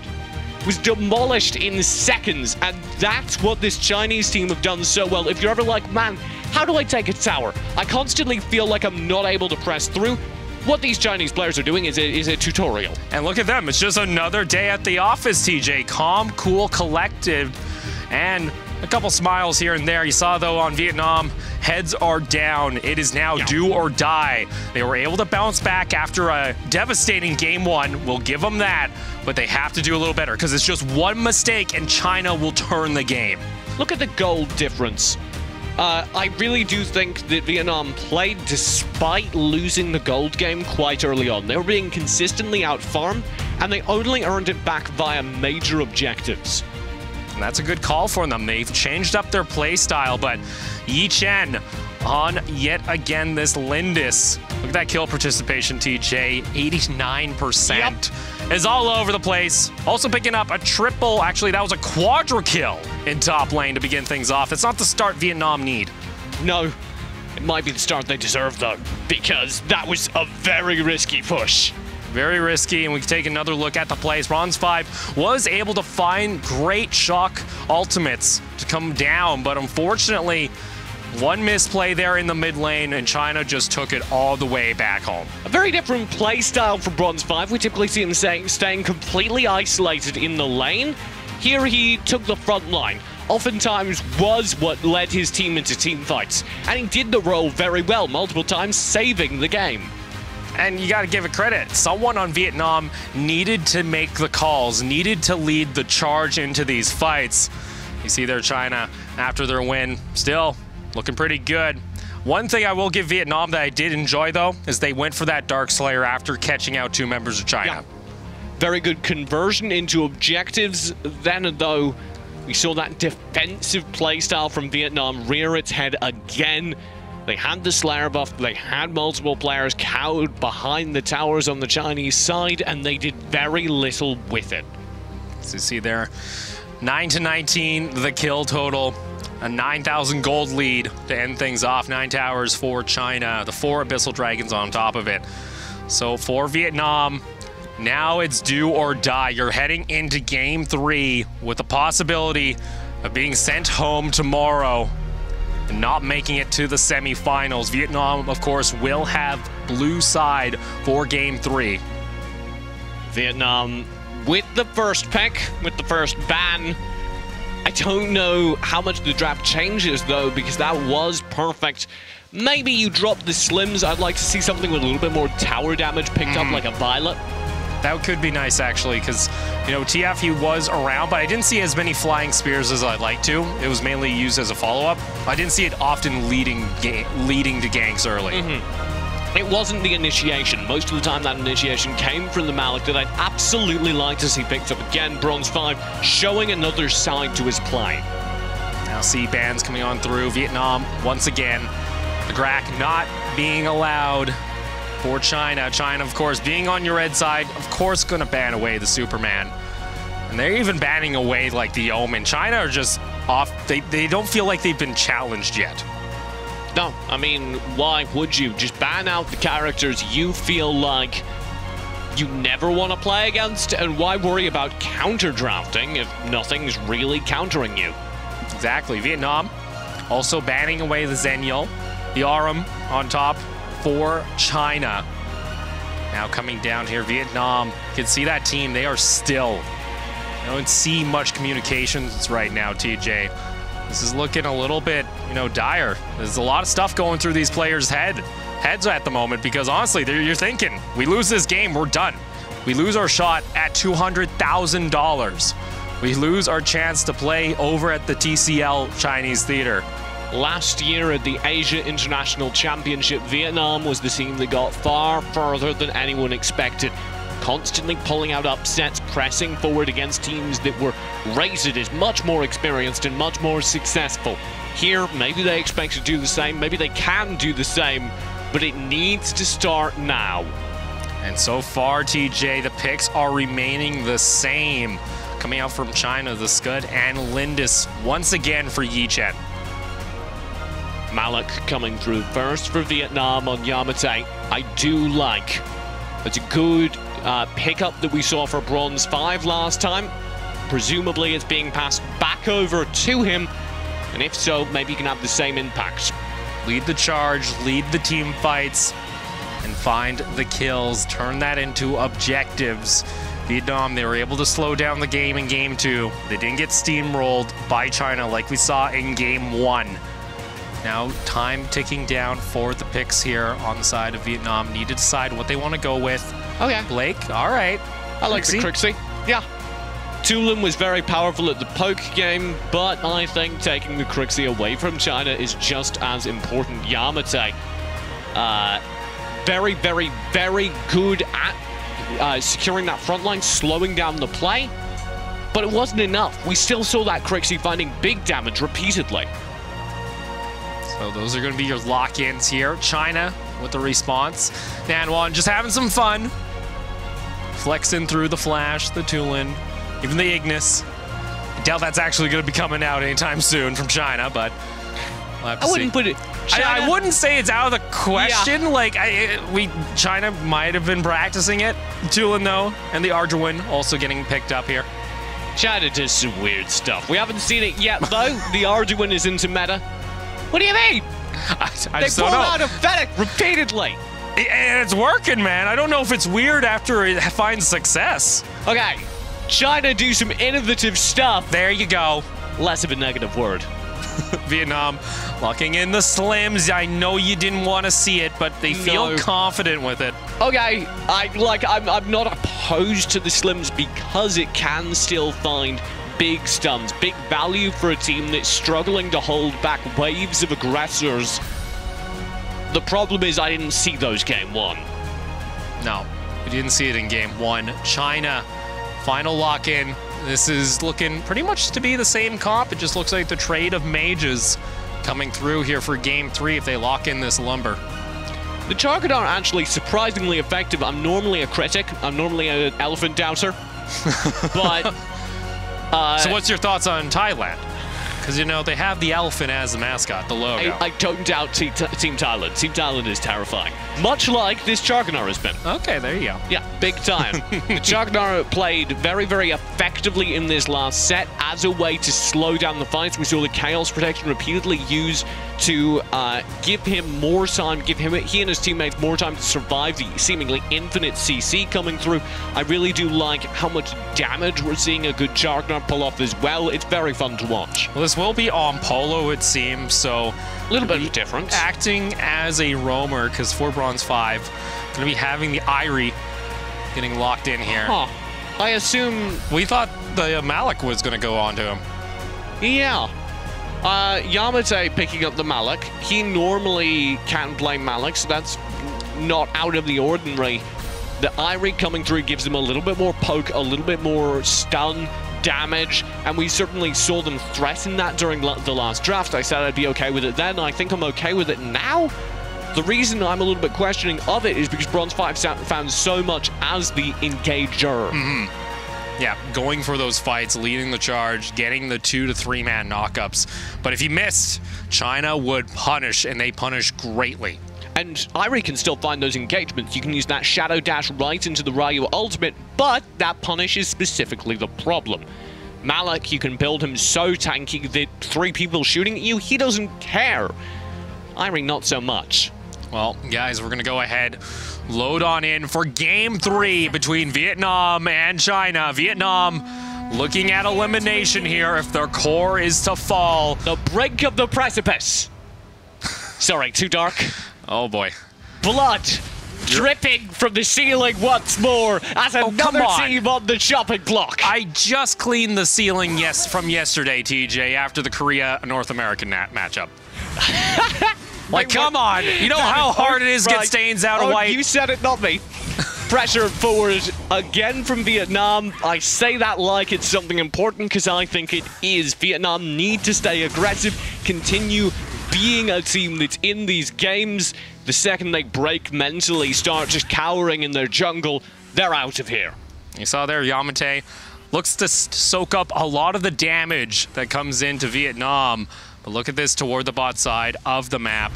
It was demolished in seconds, and that's what this Chinese team have done so well. If you're ever like, man, how do I take a tower? I constantly feel like I'm not able to press through. What these Chinese players are doing is a tutorial. And look at them. It's just another day at the office, TJ. Calm, cool, collected, and a couple smiles here and there. You saw, though, on Vietnam, heads are down. It is now do or die. They were able to bounce back after a devastating Game 1. We'll give them that, but they have to do a little better because it's just 1 mistake and China will turn the game. Look at the gold difference. I really do think that Vietnam played despite losing the gold game quite early on. They were being consistently out-farmed, and they only earned it back via major objectives. And that's a good call for them. They've changed up their play style, but Yi Chen on yet again this Lindis. Look at that kill participation, TJ. 89%. Yep. Is all over the place. Also picking up a triple. Actually, that was a quadra kill in top lane to begin things off. It's not the start Vietnam need. No, it might be the start they deserve, though, because that was a very risky push. Very risky, and we can take another look at the plays. Bronze 5 was able to find great Shock ultimates to come down, but unfortunately, 1 misplay there in the mid lane, and China just took it all the way back home. A very different play style for Bronze 5. We typically see them staying completely isolated in the lane. Here he took the front line, oftentimes was what led his team into team fights, and he did the role very well, multiple times saving the game. And you got to give it credit. Someone on Vietnam needed to make the calls, needed to lead the charge into these fights. You see there China, after their win, still looking pretty good. One thing I will give Vietnam that I did enjoy, though, is they went for that Dark Slayer after catching out 2 members of China. Yeah. Very good conversion into objectives. Then, though, we saw that defensive playstyle from Vietnam rear its head again. They had the Slayer buff, they had multiple players cowed behind the towers on the Chinese side, and they did very little with it. So you see there, 9-19, the kill total. A 9,000 gold lead to end things off. 9 towers for China, the 4 Abyssal Dragons on top of it. So for Vietnam, now it's do or die. You're heading into Game 3 with the possibility of being sent home tomorrow and not making it to the semifinals. Vietnam, of course, will have blue side for Game 3. Vietnam with the first pick, with the first ban. I don't know how much the draft changes, though, because that was perfect. Maybe you drop the Slims. I'd like to see something with a little bit more tower damage picked up, like a Violet. That could be nice, actually, because, you know, TF, he was around, but I didn't see as many flying spears as I'd like to. It was mainly used as a follow-up. I didn't see it often leading to ganks early. It wasn't the initiation. Most of the time, that initiation came from the Malik that I'd absolutely like to see picked up again. Bronze 5, showing another side to his play. Now see bans coming on through. Vietnam, once again, the Grak not being allowed for China. China, of course, being on your red side, of course, going to ban away the Superman. And they're even banning away, like, the Omen. China are just off. They don't feel like they've been challenged yet. No, I mean, why would you? Just ban out the characters you feel like you never want to play against, and why worry about counter-drafting if nothing's really countering you? Exactly. Vietnam also banning away the Zenial, the Arum on top for China. Now coming down here, Vietnam, you can see that team, they are still, I don't see much communications right now, TJ. This is looking a little bit, you know, dire. There's a lot of stuff going through these players' heads at the moment, because honestly, you're thinking, we lose this game, we're done. We lose our shot at $200,000. We lose our chance to play over at the TCL Chinese Theater. Last year at the Asia International Championship, Vietnam was the team that got far further than anyone expected. Constantly pulling out upsets, pressing forward against teams that were rated as much more experienced and much more successful. Here, maybe they expect to do the same, maybe they can do the same, but it needs to start now. And so far, TJ, the picks are remaining the same. Coming out from China, the Scud and Lindis once again for Yichen. Malik coming through first for Vietnam on Yamate. I do like. It's a good pickup that we saw for Bronze 5 last time. Presumably it's being passed back over to him, and if so, maybe he can have the same impact. Lead the charge, lead the team fights, and find the kills. Turn that into objectives. Vietnam, they were able to slow down the game in Game 2. They didn't get steamrolled by China like we saw in Game 1. Now, time ticking down for the picks here on the side of Vietnam. Need to decide what they want to go with. Okay. Blake, all right. I like the Crixie. Yeah. Tulin was very powerful at the poke game, but I think taking the Crixie away from China is just as important. Yamate, very, very, very good at securing that front line, slowing down the play, but it wasn't enough. We still saw that Crixie finding big damage repeatedly. So those are going to be your lock-ins here. China with the response. Nanwan just having some fun. Flexing through the Flash, the Tulin, even the Ignis. I doubt that's actually going to be coming out anytime soon from China, but we'll have to I wouldn't put it. I wouldn't say it's out of the question. Yeah. Like, China might have been practicing it. Tulin, though, and the Arduin also getting picked up here. China does some weird stuff. We haven't seen it yet, though. The Arduin is into meta. What do you mean? I they just pull don't know. out a Fennec repeatedly. And it's working, man. I don't know if it's weird after it finds success. Okay, China do some innovative stuff. There you go. Less of a negative word. Vietnam locking in the slims. I know you didn't want to see it, but they feel confident with it. Okay, I'm not opposed to the slims because it can still find big stuns, big value for a team that's struggling to hold back waves of aggressors. The problem is I didn't see those game one. No, we didn't see it in game one. China, final lock-in. This is looking pretty much to be the same comp. It just looks like the trade of mages coming through here for game 3 if they lock in this lumber. The Chargadon are actually surprisingly effective. I'm normally a critic. I'm normally an elephant doubter. But... so what's your thoughts on Thailand? Because, you know, they have the elephant as the mascot, the logo. I don't doubt Team Thailand. Team Thailand is terrifying. Much like this Charganar has been. Okay, there you go. Yeah, big time. The Charganar played very, very effectively in this last set as a way to slow down the fights. We saw the Chaos Protection repeatedly used to give him more time, he and his teammates more time to survive the seemingly infinite CC coming through. I really do like how much damage we're seeing a good Charganar pull off as well. It's very fun to watch. Well, this will be on Polo, it seems, so... A little bit of a difference. Acting as a roamer, because for Bronze 5, going to be having the Irie getting locked in here. Huh. I assume... We thought the Malik was going to go on to him. Yeah. Yamate picking up the Malik. He normally can play Malik, so that's not out of the ordinary. The Irie coming through gives him a little bit more poke, a little bit more stun damage, and we certainly saw them threaten that during the last draft. I said I'd be okay with it then. I think I'm okay with it now. The reason I'm a little bit questioning of it is because Bronze 5 found so much as the engager. Yeah, going for those fights, leading the charge, getting the 2 to 3 man knockups. But if you missed, China would punish, and they punish greatly. And Irie can still find those engagements. You can use that Shadow Dash right into the Ryu ultimate, but that punish is specifically the problem. Malik, you can build him so tanky that 3 people shooting at you, he doesn't care. Irie, not so much. Well, guys, we're going to go ahead, load on in for game 3 between Vietnam and China. Vietnam looking at elimination here if their core is to fall. The brink of the precipice. Sorry, too dark. Oh boy. Blood dripping from the ceiling once more as another team on the chopping block. I just cleaned the ceiling from yesterday, TJ, after the Korea-North American matchup. Like, come on. You know how hard it is to get stains out of white? You said it, not me. Pressure forward again from Vietnam. I say that like it's something important because I think it is. Vietnam need to stay aggressive, continue being a team that's in these games. The second they break mentally, start just cowering in their jungle, they're out of here. You saw there, Yamate looks to soak up a lot of the damage that comes into Vietnam. But look at this toward the bot side of the map.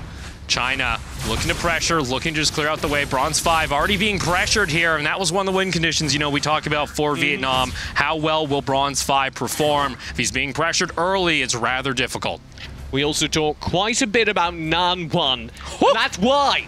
China looking to pressure, looking to just clear out the way. Bronze 5 already being pressured here, and that was one of the win conditions, you know, we talk about for Vietnam. How well will Bronze 5 perform? If he's being pressured early, it's rather difficult. We also talk quite a bit about Nan1. That's why.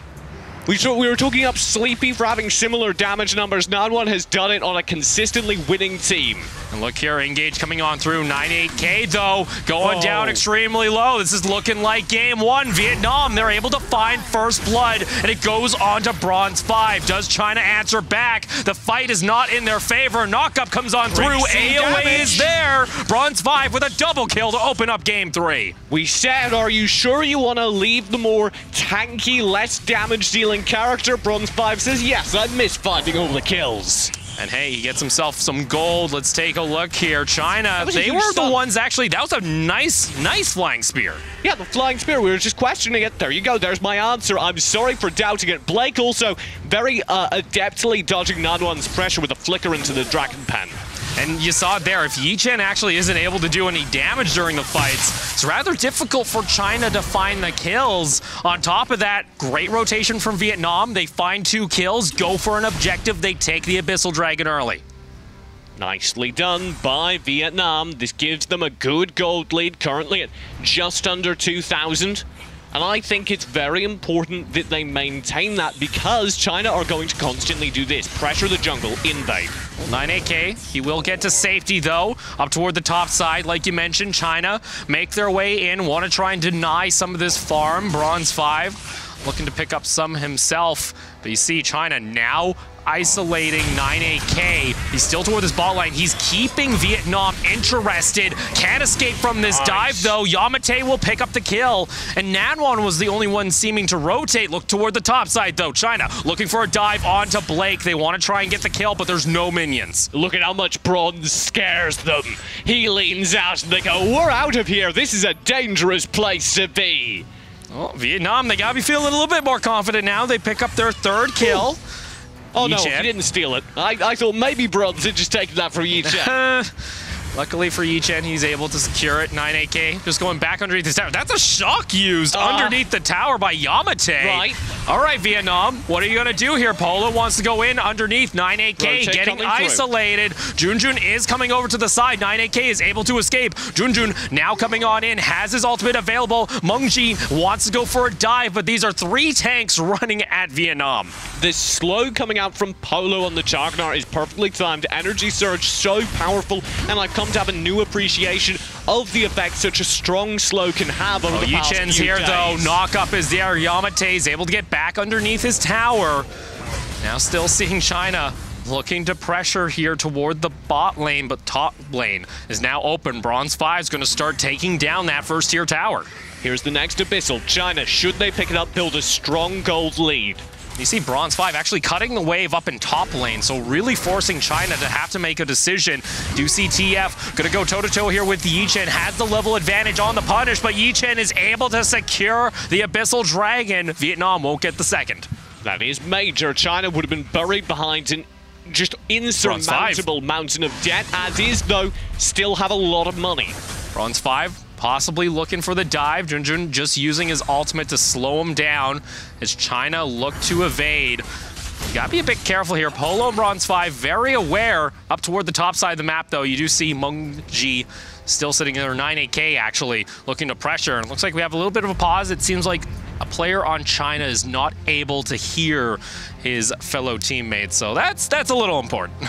We were talking up Sleepy for having similar damage numbers. Nan1 has done it on a consistently winning team. And look here, Engage coming on through. 98K, though, going down extremely low. This is looking like game 1. Vietnam, they're able to find first blood, and it goes on to Bronze 5. Does China answer back? The fight is not in their favor. Knockup comes on through. AOA is there. Bronze 5 with a double kill to open up game 3. We said, are you sure you want to leave the more tanky, less damage-dealing character? Bronze 5 says, yes, I miss finding all the kills. And hey, he gets himself some gold. Let's take a look here. China, they were the ones actually, that was a nice flying spear. Yeah, the flying spear, we were just questioning it. There you go, there's my answer. I'm sorry for doubting it. Blake also very adeptly dodging Nan1's pressure with a flicker into the Dragon Pen. And you saw it there, if Yi-Chen actually isn't able to do any damage during the fights, it's rather difficult for China to find the kills. On top of that, great rotation from Vietnam. They find 2 kills, go for an objective, they take the Abyssal Dragon early. Nicely done by Vietnam. This gives them a good gold lead, currently at just under 2,000. And I think it's very important that they maintain that because China are going to constantly do this. Pressure the jungle, invade. 9AK, he will get to safety though, up toward the top side. Like you mentioned, China make their way in, want to try and deny some of this farm. Bronze 5 looking to pick up some himself. But you see China now isolating 9AK. He's still toward this bot line. He's keeping Vietnam interested. Can't escape from this dive, though. Yamate will pick up the kill. And Nanwan was the only one seeming to rotate. Look toward the top side, though. China looking for a dive onto Blake. They want to try and get the kill, but there's no minions. Look at how much Bronze scares them. He leans out and they go, we're out of here. This is a dangerous place to be. Well, Vietnam, they gotta be feeling a little bit more confident now. They pick up their third kill. Ooh. Oh no, he didn't steal it. I thought maybe Bronze had just taken that from Yichen. Luckily for Yichen, he's able to secure it. 9AK just going back underneath his tower. That's a shock used underneath the tower by Yamate. Right. All right, Vietnam, what are you going to do here? Polo wants to go in underneath. 9AK getting isolated. Junjun is coming over to the side. 9AK is able to escape. Junjun now coming on in, has his ultimate available. Mengji wants to go for a dive, but these are 3 tanks running at Vietnam. This slow coming out from Polo on the Jagnar is perfectly timed. Energy surge so powerful, and I've come to have a new appreciation of the effect such a strong slow can have over the past few Yichen's here days. though. Knock up is there. Yamate is able to get back underneath his tower. Now still seeing China looking to pressure here toward the bot lane, but top lane is now open. Bronze 5 is going to start taking down that first tier tower. Here's the next Abyssal. China, should they pick it up, build a strong gold lead. You see Bronze 5 actually cutting the wave up in top lane, so really forcing China to have to make a decision. Do see TF gonna go toe-to-toe here with Yichen, has the level advantage on the punish, but Yichen is able to secure the Abyssal Dragon. Vietnam won't get the second. That is major. China would have been buried behind an just insurmountable mountain of debt, as is, though, still have a lot of money. Bronze 5 possibly looking for the dive. Junjun just using his ultimate to slow him down as China look to evade. You gotta be a bit careful here. Polo and Bronze 5 very aware up toward the top side of the map, though. You do see Mengji still sitting there. 9AK actually looking to pressure. And it looks like we have a little bit of a pause. It seems like a player on China is not able to hear his fellow teammates, so that's a little important.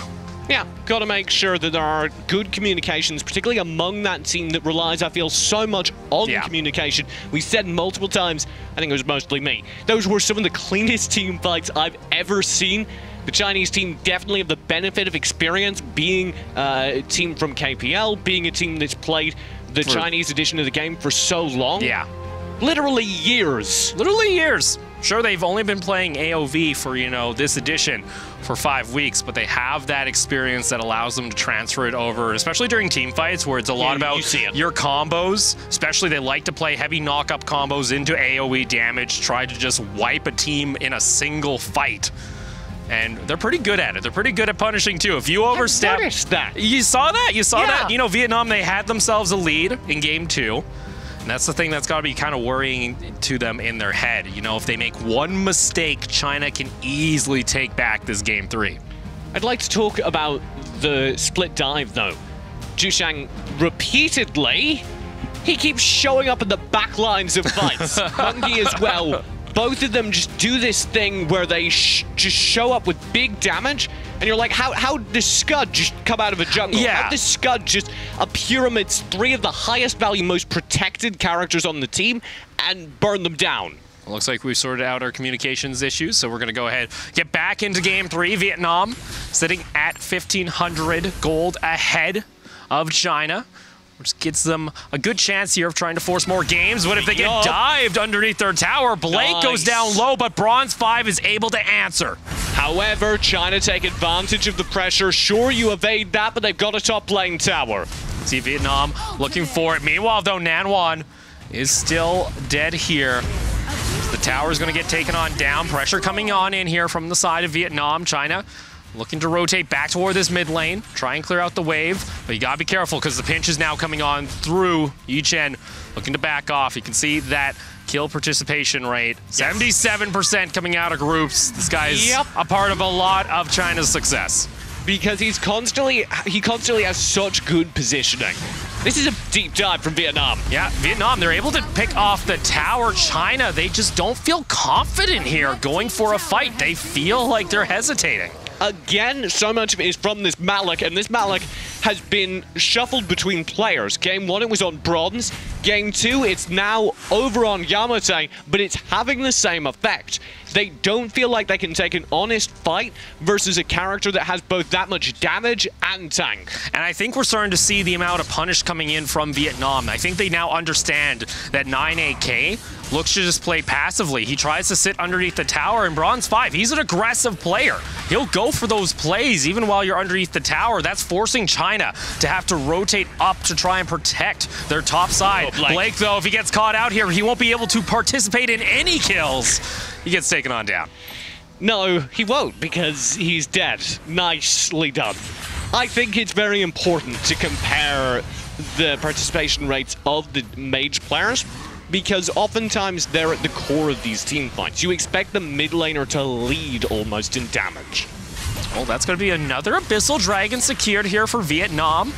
Yeah, got to make sure that there are good communications, particularly among that team that relies, I feel, so much on communication. We said multiple times, I think it was mostly me, those were some of the cleanest team fights I've ever seen. The Chinese team definitely have the benefit of experience, being a team from KPL, being a team that's played the Chinese edition of the game for so long. Yeah. Literally years. Literally years. Sure, they've only been playing AOV for, you know, this edition for 5 weeks, but they have that experience that allows them to transfer it over, especially during team fights where it's a lot about your combos. Especially they like to play heavy knock-up combos into AOE damage, try to just wipe a team in a single fight. And they're pretty good at it. They're pretty good at punishing, too. If you overstep... I noticed that. You saw that? You saw that? You know, Vietnam, they had themselves a lead in Game 2. And that's the thing that's got to be kind of worrying to them in their head. You know, if they make one mistake, China can easily take back this Game 3. I'd like to talk about the split dive, though. Jushang repeatedly, he keeps showing up in the back lines of fights. Mungi as well. Both of them just do this thing where they just show up with big damage, and you're like, how does Scud just come out of a jungle? Yeah. How does Scud just appear amidst 3 of the highest value, most protected characters on the team and burn them down? It looks like we've sorted out our communications issues, so we're going to go ahead get back into Game 3. Vietnam sitting at 1,500 gold ahead of China, which gets them a good chance here of trying to force more games. But if they get dived underneath their tower, Blake goes down low, but Bronze 5 is able to answer. However, China take advantage of the pressure. Sure, you evade that, but they've got a top lane tower. See Vietnam looking for it. Meanwhile, though, Nanwan is still dead here. The tower is going to get taken on down. Pressure coming on in here from the side of Vietnam. China looking to rotate back toward this mid lane, try and clear out the wave, but you gotta be careful because the pinch is now coming on through. Yichen looking to back off. You can see that kill participation rate, 77% coming out of groups. This guy's a part of a lot of China's success. Because he constantly has such good positioning. This is a deep dive from Vietnam. Yeah, Vietnam, they're able to pick off the tower. China, they just don't feel confident here going for a fight. They feel like they're hesitating. Again, so much of it is from this Malik, and this Malik has been shuffled between players. Game 1, it was on Bronze. Game 2, it's now over on Yamate, but it's having the same effect. They don't feel like they can take an honest fight versus a character that has both that much damage and tank. And I think we're starting to see the amount of punish coming in from Vietnam. I think they now understand that 9AK looks to just play passively. He tries to sit underneath the tower in Bronze 5. He's an aggressive player. He'll go for those plays even while you're underneath the tower. That's forcing China to have to rotate up to try and protect their top side. Oh, Blake, though, if he gets caught out here, he won't be able to participate in any kills. He gets taken on down. No, he won't, because he's dead. Nicely done. I think it's very important to compare the participation rates of the mage players, because oftentimes they're at the core of these team fights. You expect the mid laner to lead almost in damage. Well, that's going to be another Abyssal Dragon secured here for Vietnam.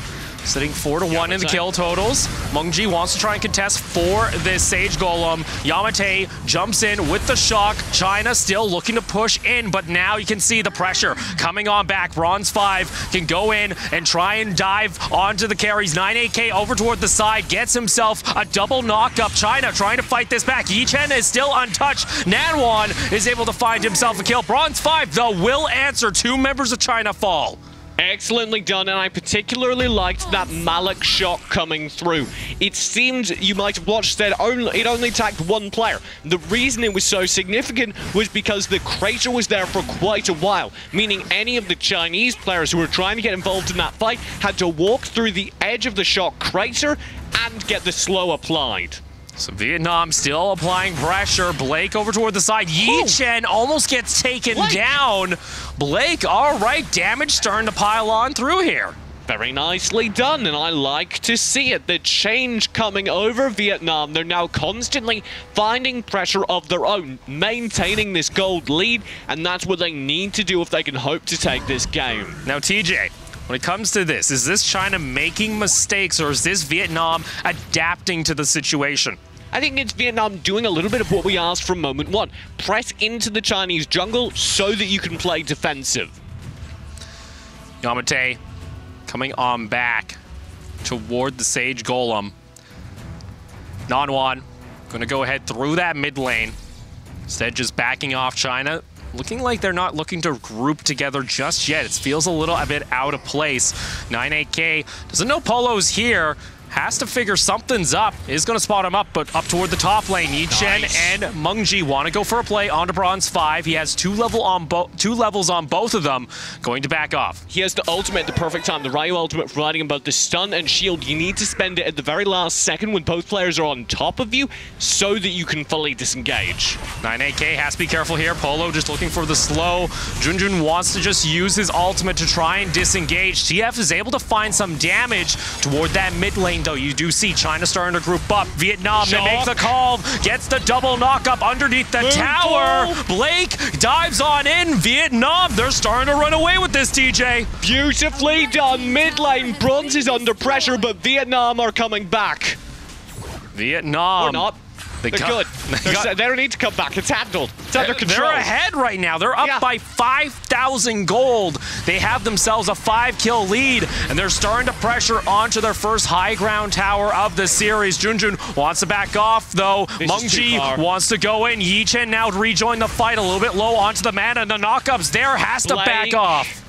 Sitting 4-1 in the kill totals. Mengji wants to try and contest for this Sage Golem. Yamate jumps in with the shock. China still looking to push in, but now you can see the pressure coming on back. Bronze 5 can go in and try and dive onto the carries. 9AK over toward the side, gets himself a double knock-up. China trying to fight this back. Yi Chen is still untouched. Nanwan is able to find himself a kill. Bronze 5, though, will answer. 2 members of China fall. Excellently done, and I particularly liked that Malik shot coming through. It seemed, you might have watched that, it only attacked 1 player. The reason it was so significant was because the crater was there for quite a while, meaning any of the Chinese players who were trying to get involved in that fight had to walk through the edge of the shot crater and get the slow applied. So Vietnam still applying pressure. Blake over toward the side. Yi Chen almost gets taken down. Blake, all right, damage starting to pile on through here. Very nicely done, and I like to see it. The change coming over Vietnam. They're now constantly finding pressure of their own, maintaining this gold lead, and that's what they need to do if they can hope to take this game. Now, TJ, when it comes to this, is this China making mistakes, or is this Vietnam adapting to the situation? I think it's Vietnam doing a little bit of what we asked from moment 1. Press into the Chinese jungle so that you can play defensive. Yamate coming on back toward the Sage Golem. Nanwan going to go ahead through that mid lane. Instead, just backing off China. Looking like they're not looking to group together just yet. It feels a bit out of place. 9AK doesn't know Polo's here. Has to figure something's up. Is going to spot him up, but up toward the top lane. Yi Chen and Mengji want to go for a play onto Bronze 5. He has 2 levels on both of them. Going to back off. He has the ultimate at the perfect time. The Ryu ultimate providing him both the stun and shield. You need to spend it at the very last second when both players are on top of you so that you can fully disengage. 9AK has to be careful here. Polo just looking for the slow. Junjun wants to just use his ultimate to try and disengage. TF is able to find some damage toward that mid lane, though. You do see China starting to group up. Vietnam, they make the call, gets the double knock-up underneath the tower. Blake dives on in. Vietnam, they're starting to run away with this, TJ. Beautifully done. Mid lane, Bronze is under pressure, but Vietnam are coming back. Vietnam. Or not. They're good. They don't need to come back. It's handled. It's under control. They're ahead right now. They're up by 5,000 gold. They have themselves a 5-kill lead, and they're starting to pressure onto their first high ground tower of the series. Junjun wants to back off, though. Mengji wants to go in. Yi Chen now to rejoin the fight. A little bit low onto the mana, and the knockups there has to back off.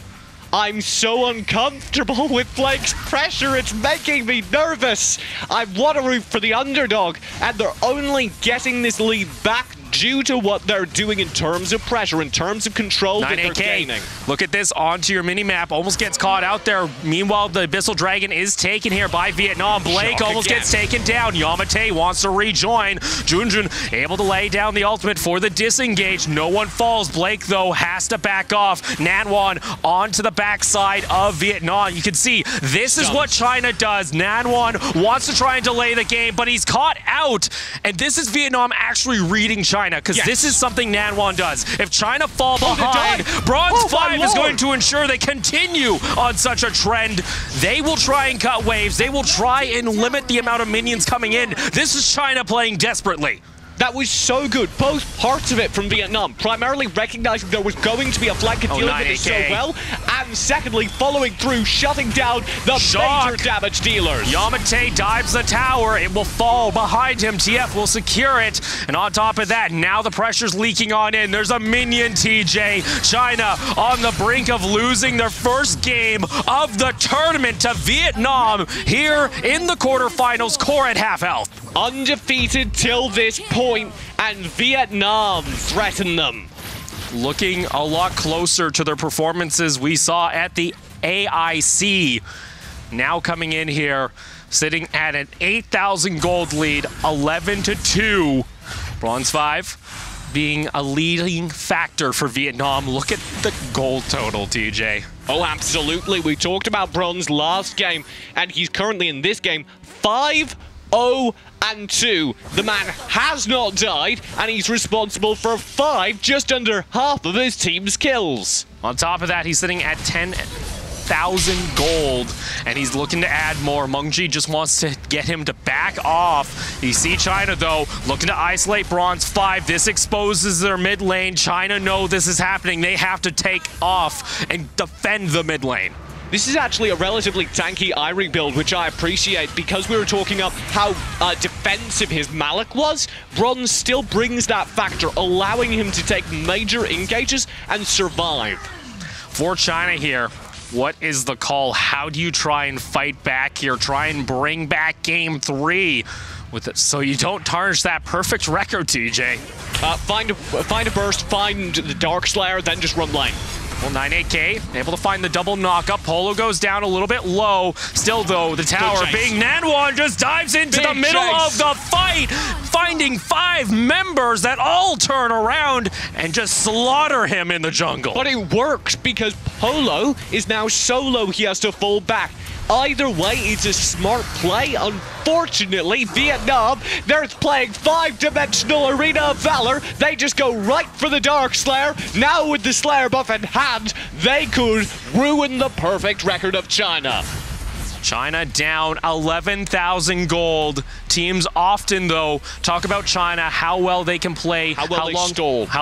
I'm so uncomfortable with Blake's pressure. It's making me nervous. I want to root for the underdog, and they're only getting this lead back due to what they're doing in terms of pressure, in terms of control that they're gaining. Look at this onto your mini-map. Almost gets caught out there. Meanwhile, the Abyssal Dragon is taken here by Vietnam. Blake almost gets taken down. Yamate wants to rejoin. Junjun able to lay down the ultimate for the disengage. No one falls. Blake, though, has to back off. Nanwan onto the backside of Vietnam. You can see this is what China does. Nanwan wants to try and delay the game, but he's caught out. And this is Vietnam actually reading China. China, because this is something Nanwan does. If China fall behind, die. Bronze 5 is going to ensure they continue on such a trend. They will try and cut waves. They will try and limit the amount of minions coming in. This is China playing desperately. That was so good. Both parts of it from Vietnam. Primarily recognizing there was going to be a flank and dealing with it so well. And secondly, following through, shutting down the major damage dealers. Yamate dives the tower. It will fall behind him. TF will secure it. And on top of that, now the pressure's leaking on in. There's a minion, TJ. China on the brink of losing their first game of the tournament to Vietnam here in the quarterfinals. Core at half health. Undefeated till this point, and Vietnam threaten them. Looking a lot closer to their performances we saw at the AIC. Now coming in here, sitting at an 8,000 gold lead, 11-2. Bronze 5 being a leading factor for Vietnam. Look at the gold total, TJ. Oh, absolutely. We talked about Bronze last game, and he's currently in this game 5-0-2. The man has not died, and he's responsible for just under half of his team's kills. On top of that, he's sitting at 10,000 gold, and he's looking to add more. Mengji just wants to get him to back off. You see China, though, looking to isolate Bronze 5. This exposes their mid lane. China know this is happening. They have to take off and defend the mid lane. This is actually a relatively tanky Irie build, which I appreciate because we were talking up how defensive his Malik was. Bronze still brings that factor, allowing him to take major engages and survive. For China here, what is the call? How do you try and fight back here? Try and bring back game 3 with it, so you don't tarnish that perfect record, TJ. Find a burst, find the Dark Slayer, then just run lane. Well, 98K, able to find the double knock-up. Polo goes down a little bit low. Still, though, the tower being Nanwan just dives into the middle of the fight, finding 5 members that all turn around and just slaughter him in the jungle. But it works because Polo is now solo. He has to fall back. Either way, it's a smart play. Unfortunately, Vietnam, they're playing 5-dimensional Arena of Valor. They just go right for the Dark Slayer. Now with the Slayer buff in hand, they could ruin the perfect record of China. China down 11,000 gold. Teams often, though, talk about China, how well they can play, how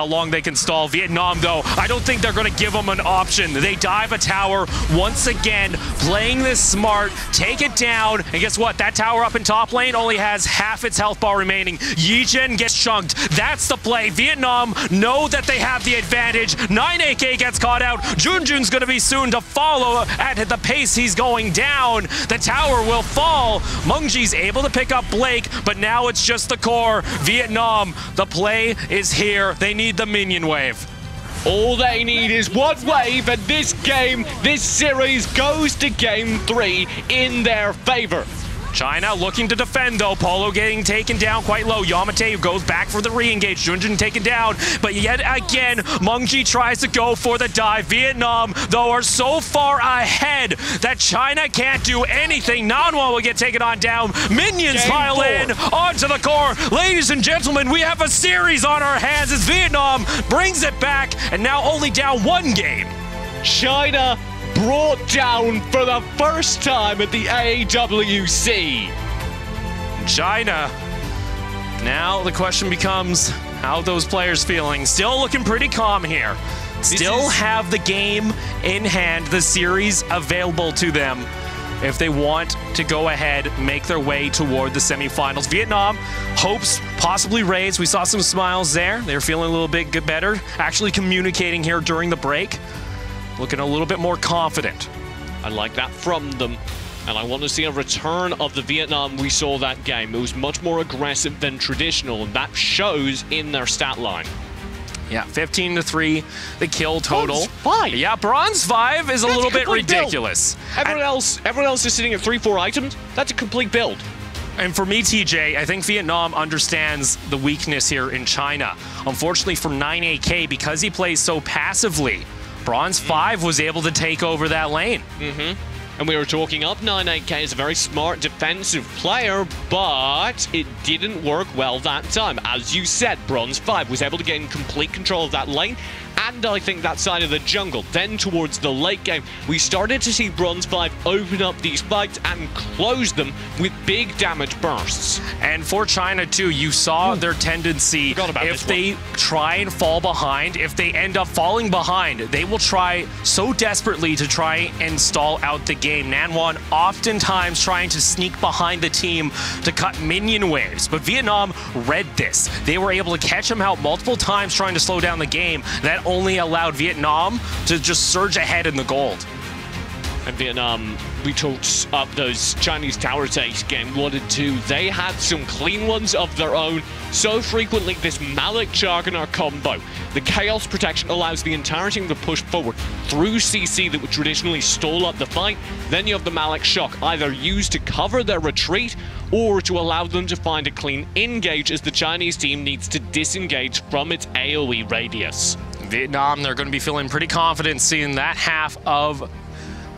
long they can stall. Vietnam, though, I don't think they're going to give them an option. They dive a tower once again, playing this smart, take it down, and guess what? That tower up in top lane only has half its health bar remaining. Yijin gets chunked. That's the play. Vietnam know that they have the advantage. 9AK gets caught out. Junjun's going to be soon to follow at the pace he's going down. The tower will fall. Mengji's able to pick up Blake, but now it's just the core. Vietnam, the play is here. They need the minion wave. All they need is one wave, and this game, this series goes to game 3 in their favor. China looking to defend, though. Polo getting taken down quite low. Yamate goes back for the re-engage. Junjun taken down. But yet again, Mengji tries to go for the dive. Vietnam, though, are so far ahead that China can't do anything. Nanwan will get taken on down. Minions pile in onto the core. Ladies and gentlemen, we have a series on our hands as Vietnam brings it back, and now only down 1 game. China brought down for the first time at the AWC. China. Now the question becomes, how are those players feeling? Still looking pretty calm here. Still have the game in hand, the series available to them if they want to go ahead, make their way toward the semifinals. Vietnam, hopes possibly raised. We saw some smiles there. They're feeling a little bit better. Actually communicating here during the break. Looking a little bit more confident. I like that from them. And I want to see a return of the Vietnam we saw that game. It was much more aggressive than traditional, and that shows in their stat line. Yeah, 15-3, the kill total. Bronze 5. Yeah, Bronze 5 is a little bit ridiculous. Everyone else is sitting at 3-4 items. That's a complete build. And for me, TJ, I think Vietnam understands the weakness here in China. Unfortunately for 9AK, because he plays so passively, Bronze 5 was able to take over that lane. And we were talking up 98K as a very smart defensive player, but it didn't work well that time. As you said, Bronze 5 was able to gain complete control of that lane, and I think that side of the jungle. Then towards the late game, we started to see Bronze 5 open up these fights and close them with big damage bursts. And for China too, you saw their tendency, if they try and fall behind, if they end up falling behind, they will try so desperately to try and stall out the game. Nanwan oftentimes trying to sneak behind the team to cut minion waves, but Vietnam read this. They were able to catch him out multiple times trying to slow down the game. That only allowed Vietnam to just surge ahead in the gold. And Vietnam, we talked up those Chinese tower takes game 1 and 2. They had some clean ones of their own. So frequently, this Malik Jargonar combo, the Chaos Protection allows the entire team to push forward through CC that would traditionally stall up the fight. Then you have the Malik Shock, either used to cover their retreat or to allow them to find a clean engage as the Chinese team needs to disengage from its AoE radius. Vietnam, they're going to be feeling pretty confident seeing that half of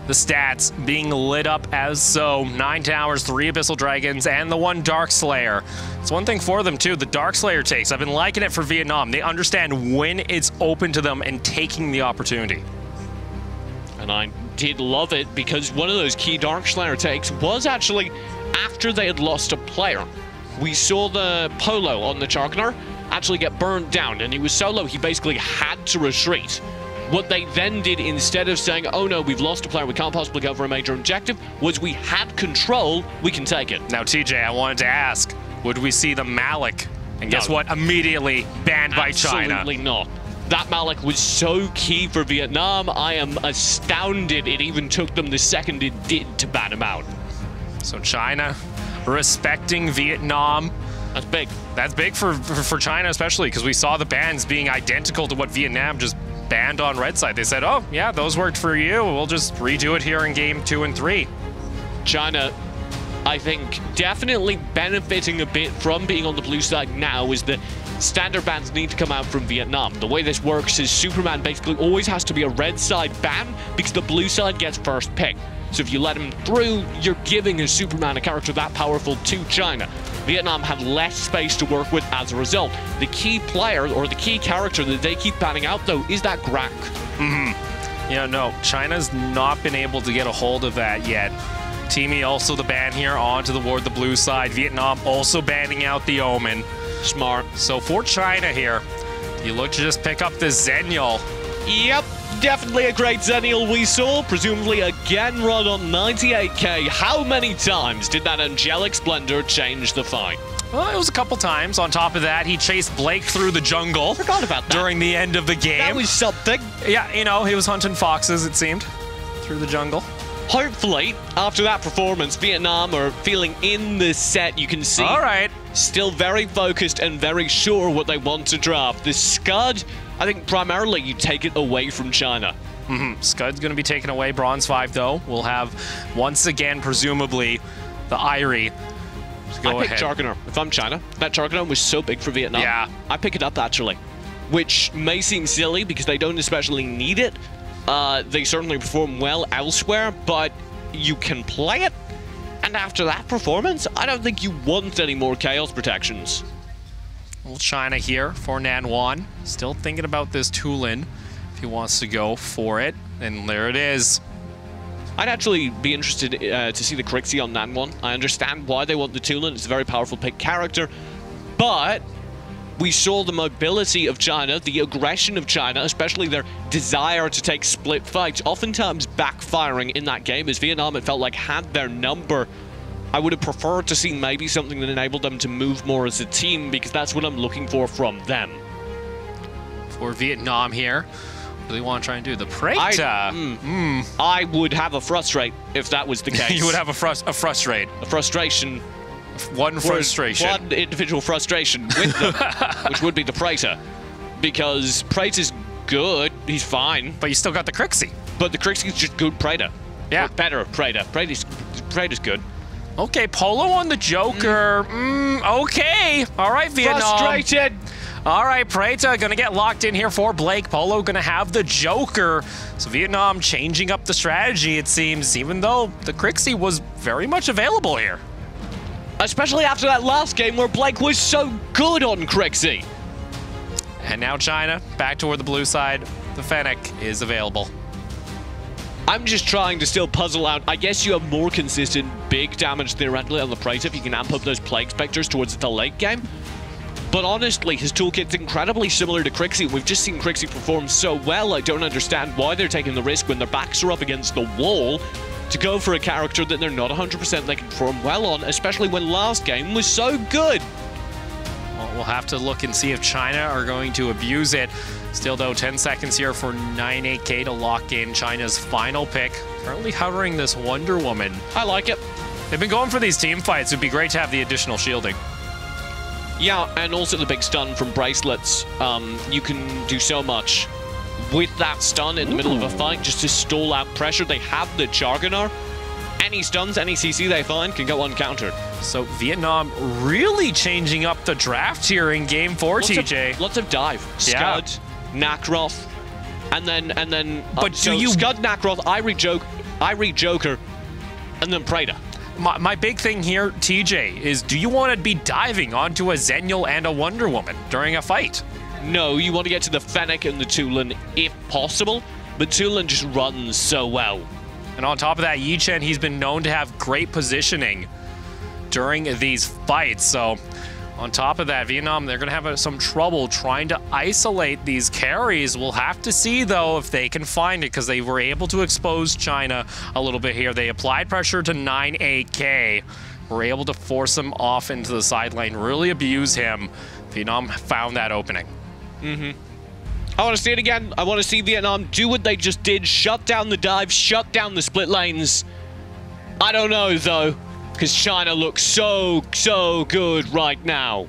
the stats being lit up as so. 9 towers, 3 Abyssal Dragons, and the 1 Dark Slayer. It's one thing for them too, the Dark Slayer takes. I've been liking it for Vietnam. They understand when it's open to them and taking the opportunity. And I did love it because one of those key Dark Slayer takes was actually after they had lost a player. We saw the Polo on the Jargonar actually get burned down, and he was so low he basically had to retreat. What they then did, instead of saying, oh no, we've lost a player, we can't possibly go for a major objective, was we had control, we can take it. Now, TJ, I wanted to ask, would we see the Malik? And guess what? Immediately banned by China. Absolutely not. That Malik was so key for Vietnam. I am astounded it even took them the second it did to ban him out. So China respecting Vietnam. That's big. That's big for China, especially because we saw the bans being identical to what Vietnam just banned on red side. They said, oh, yeah, those worked for you. We'll just redo it here in game 2 and 3. China, I think, definitely benefiting a bit from being on the blue side now is the standard bans need to come out from Vietnam. The way this works is Superman basically always has to be a red side ban because the blue side gets first pick. So if you let him through, you're giving a Superman, a character that powerful, to China. Vietnam have less space to work with as a result. The key player, or the key character that they keep banning out, though, is that Grak. Yeah, no, China's not been able to get a hold of that yet. Teamy also the ban here onto the blue side. Vietnam also banning out the Omen. Smart. So for China here, you look to just pick up the Zenial. Yep. Definitely a great Zenial we saw, presumably again run on 98k. How many times did that Angelic Splendor change the fight? Well, it was a couple times. On top of that, he chased Blake through the jungle. Forgot about that. During the end of the game. That was something. Yeah, you know, he was hunting foxes, it seemed, through the jungle. Hopefully, after that performance, Vietnam are feeling in the set. You can see. All right. Still very focused and very sure what they want to draft. The Scud, I think primarily you take it away from China. Scud's going to be taken away. Bronze 5, though. We'll have, once again, presumably, the Irie. I picked Jargonar. If I'm China, that Jargonar was so big for Vietnam. Yeah. I pick it up, actually. Which may seem silly because they don't especially need it. They certainly perform well elsewhere, but you can play it. And after that performance, I don't think you want any more Chaos Protections. Well, China here for Nanwan. Still thinking about this Tulin if he wants to go for it. And there it is. I'd actually be interested to see the Crixie on Nanwan. I understand why they want the Tulin. It's a very powerful pick character. But we saw the mobility of China, the aggression of China, especially their desire to take split fights, oftentimes backfiring in that game as Vietnam, it felt like, had their number. I would have preferred to see maybe something that enabled them to move more as a team, because that's what I'm looking for from them. For Vietnam here, what do they want to try and do? The Preta. I would have a frustrate if that was the case. You would have a frustrate. A frustration. One frustration. One individual frustration with them, which would be the Praetor. Because Praetor's good, he's fine. But you still got the Crixie. But the Crixie's just good Praetor. Yeah. Or better Praetor. Praetor's good. Okay, Polo on the Joker. Okay. All right, Vietnam. Frustrated. All right, Preta gonna get locked in here for Blake. Polo gonna have the Joker. So Vietnam changing up the strategy, it seems, even though the Crixie was very much available here. Especially after that last game where Blake was so good on Crixie. And now China, back toward the blue side. The Fennec is available. I'm just trying to still puzzle out. I guess you have more consistent big damage theoretically on the Preta if you can amp up those Plague Spectres towards the late game. But honestly, his toolkit's incredibly similar to Crixie. We've just seen Crixie perform so well. I don't understand why they're taking the risk when their backs are up against the wall to go for a character that they're not 100% they can perform well on, especially when last game was so good. Well, we'll have to look and see if China are going to abuse it. Still, though, 10 seconds here for 98K to lock in China's final pick. Currently hovering this Wonder Woman. I like it. They've been going for these team fights. It'd be great to have the additional shielding. Yeah, and also the big stun from bracelets. You can do so much with that stun in the middle of a fight just to stall out pressure. They have the Jargonar. Any stuns, any CC they find can go uncountered. So Vietnam really changing up the draft here in Game 4, TJ. Lots of dive. Scud, Nacroth, and then. But so do you Scud, Nacroth, Irie Joker, and then Preta. My big thing here, TJ, is do you want to be diving onto a Zenial and a Wonder Woman during a fight? No, you want to get to the Fennec and the Tulin if possible, but Tulin just runs so well. And on top of that, Yi Chen, he's been known to have great positioning during these fights. So on top of that, Vietnam, they're going to have some trouble trying to isolate these carries. We'll have to see, though, if they can find it, because they were able to expose China a little bit here. They applied pressure to 98K. Were able to force him off into the sideline, really abuse him. Vietnam found that opening. I want to see it again. I want to see Vietnam do what they just did. Shut down the dive, shut down the split lanes. I don't know, though, because China looks so good right now.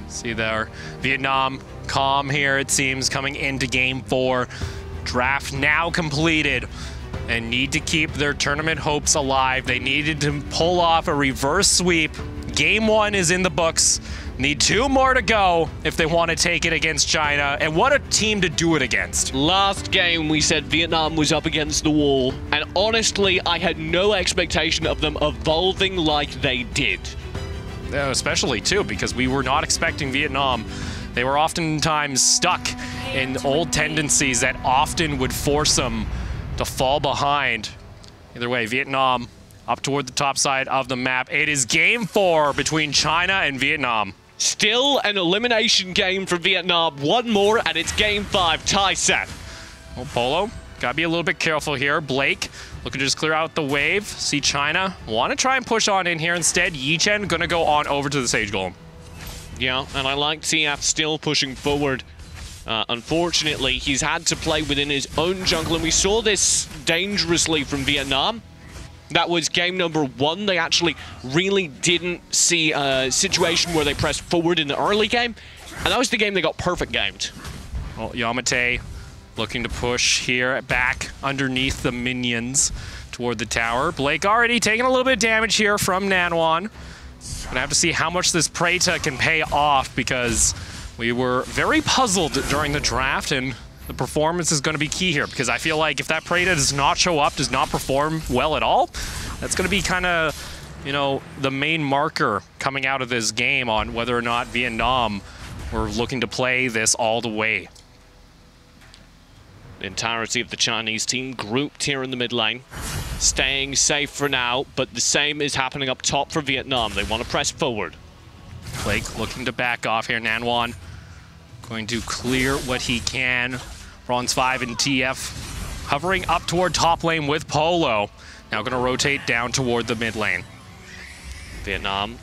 See there, Vietnam calm here, it seems, coming into Game 4. Draft now completed, and need to keep their tournament hopes alive. They needed to pull off a reverse sweep. Game 1 is in the books. Need 2 more to go if they want to take it against China. And what a team to do it against. Last game, we said Vietnam was up against the wall. And honestly, I had no expectation of them evolving like they did. Especially, too, because we were not expecting Vietnam. They were oftentimes stuck in old tendencies that often would force them to fall behind. Either way, Vietnam up toward the top side of the map. It is Game 4 between China and Vietnam. Still an elimination game for Vietnam. One more, and it's Game 5, tie set. Well, Polo, gotta be a little bit careful here. Blake looking to just clear out the wave. See China want to try and push on in here instead. Yi Chen gonna go on over to the Sage Golem. Yeah, and I like TF still pushing forward. Unfortunately, he's had to play within his own jungle, and we saw this dangerously from Vietnam. That was game number 1. They actually really didn't see a situation where they pressed forward in the early game, and that was the game they got perfect gamed. Well, Yamate looking to push here back underneath the minions toward the tower. Blake already taking a little bit of damage here from Nanwan. Gonna have to see how much this Preta can pay off, because we were very puzzled during the draft, and the performance is going to be key here, because I feel like if that Preta does not show up, does not perform well at all, that's going to be kind of, you know, the main marker coming out of this game on whether or not Vietnam were looking to play this all the way. The entirety of the Chinese team grouped here in the mid lane, staying safe for now, but the same is happening up top for Vietnam. They want to press forward. Blake looking to back off here. Nanwan going to clear what he can. Bronze 5 and TF hovering up toward top lane with Polo. Now going to rotate down toward the mid lane. Vietnam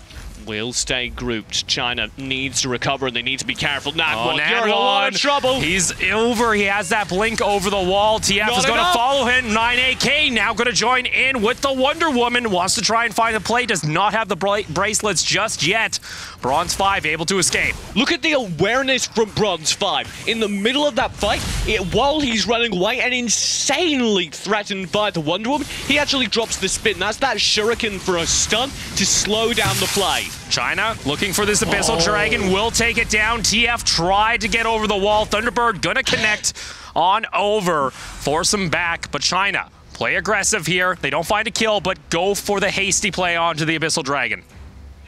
will stay grouped. China needs to recover. They need to be careful. Nanwan, Nanwan, you're in a lot of trouble. He's over. He has that blink over the wall. TF is going to follow him. 98K now going to join in with the Wonder Woman. Wants to try and find the play. Does not have the bracelets just yet. Bronze 5 able to escape. Look at the awareness from Bronze 5. In the middle of that fight, while he's running away and insanely threatened by the Wonder Woman, he actually drops the spin. That's that shuriken for a stun to slow down the play. China looking for this Abyssal Dragon, will take it down. TF tried to get over the wall. Thunderbird gonna connect on over, force him back, but China play aggressive here. They don't find a kill, but go for the hasty play onto the Abyssal Dragon.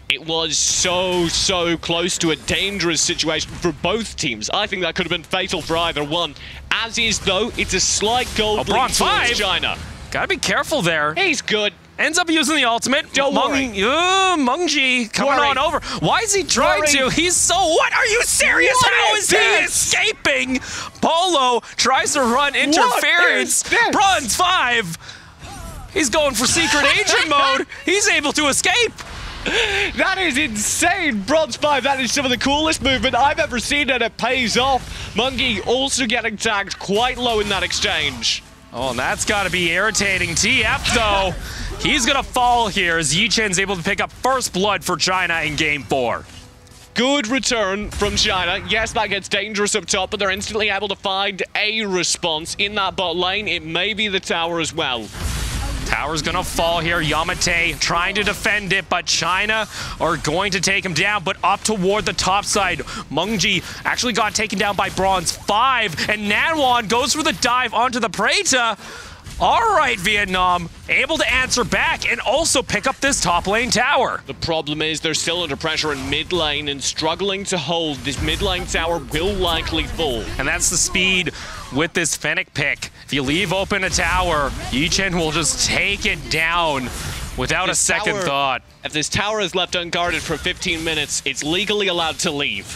It was so close to a dangerous situation for both teams. I think that could have been fatal for either one. As is, though, it's a slight gold lead towards China. Gotta be careful there. He's good. Ends up using the ultimate. Don't worry. Mungji coming on over. Why is he trying to? He's so... What? Are you serious? How is he escaping? Polo tries to run interference. Bronze 5. He's going for secret agent mode. He's able to escape. That is insane. Bronze 5, that is some of the coolest movement I've ever seen, and it pays off. Mungi also getting tagged quite low in that exchange. Oh, and that's got to be irritating. TF, though, he's going to fall here as Yichen's able to pick up first blood for China in Game 4. Good return from China. Yes, that gets dangerous up top, but they're instantly able to find a response in that bot lane. It may be the tower as well. Tower's gonna fall here. Yamate trying to defend it, but China are going to take him down, but up toward the top side. Mungji actually got taken down by Bronze 5, and Nanwan goes for the dive onto the Preta. All right, Vietnam, able to answer back and also pick up this top lane tower. The problem is they're still under pressure in mid lane and struggling to hold. This mid lane tower will likely fall. And that's the speed with this Fennec pick. If you leave open a tower, Yichen will just take it down without a second thought. If this tower is left unguarded for 15 minutes, it's legally allowed to leave.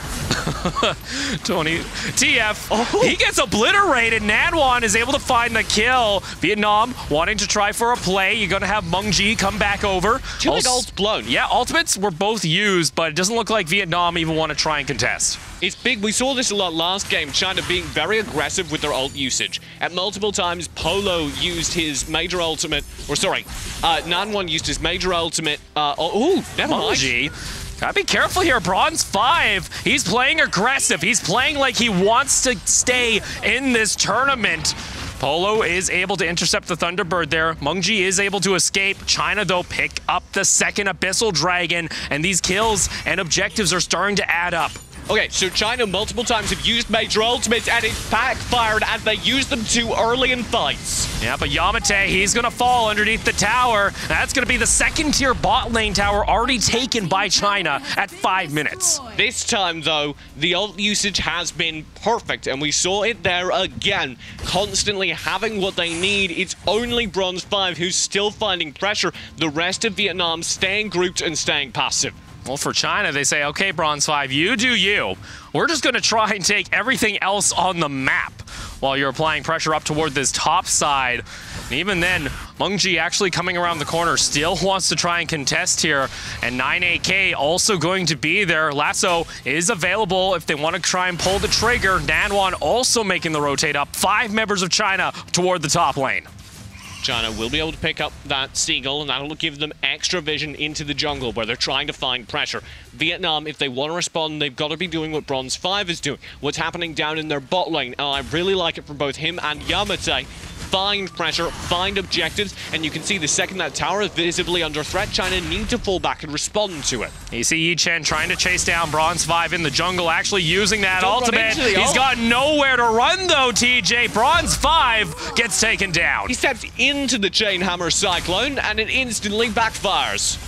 Tony, TF, he gets obliterated. Nanwan is able to find the kill. Vietnam wanting to try for a play. You're going to have Mungji come back over. Two big ults blown. Yeah, ultimates were both used, but it doesn't look like Vietnam even want to try and contest. It's big. We saw this a lot last game, China being very aggressive with their ult usage. At multiple times, Polo used his major ultimate, or sorry, Nanwan used his major ultimate. Never mind. Mungji, gotta be careful here. Bronze 5, he's playing aggressive. He's playing like he wants to stay in this tournament. Polo is able to intercept the Thunderbird there. Mungji is able to escape. China, though, pick up the second Abyssal Dragon, and these kills and objectives are starting to add up. Okay, so China multiple times have used major ultimates, and it's backfired as they use them too early in fights. Yeah, but Yamate, he's going to fall underneath the tower. That's going to be the second-tier bot lane tower already taken by China at 5 minutes. This time, though, the ult usage has been perfect, and we saw it there again. Constantly having what they need. It's only Bronze 5 who's still finding pressure. The rest of Vietnam staying grouped and staying passive. Well, for China, they say, okay, Bronze 5, you do you. We're just going to try and take everything else on the map while you're applying pressure up toward this top side. And even then, Mungji actually coming around the corner still wants to try and contest here. And 9AK also going to be there. Lasso is available if they want to try and pull the trigger. Nanwan also making the rotate up. 5 members of China toward the top lane. China will be able to pick up that Seagull, and that'll give them extra vision into the jungle where they're trying to find pressure. Vietnam, if they want to respond, they've got to be doing what Bronze 5 is doing. What's happening down in their bot lane, and I really like it from both him and Yamate. Find pressure, find objectives, and you can see the second that tower is visibly under threat, China need to fall back and respond to it. You see Yichen trying to chase down Bronze 5 in the jungle, actually using that ultimate. He's got nowhere to run, though, TJ. Bronze 5 gets taken down. He steps into the Chain Hammer Cyclone, and it instantly backfires.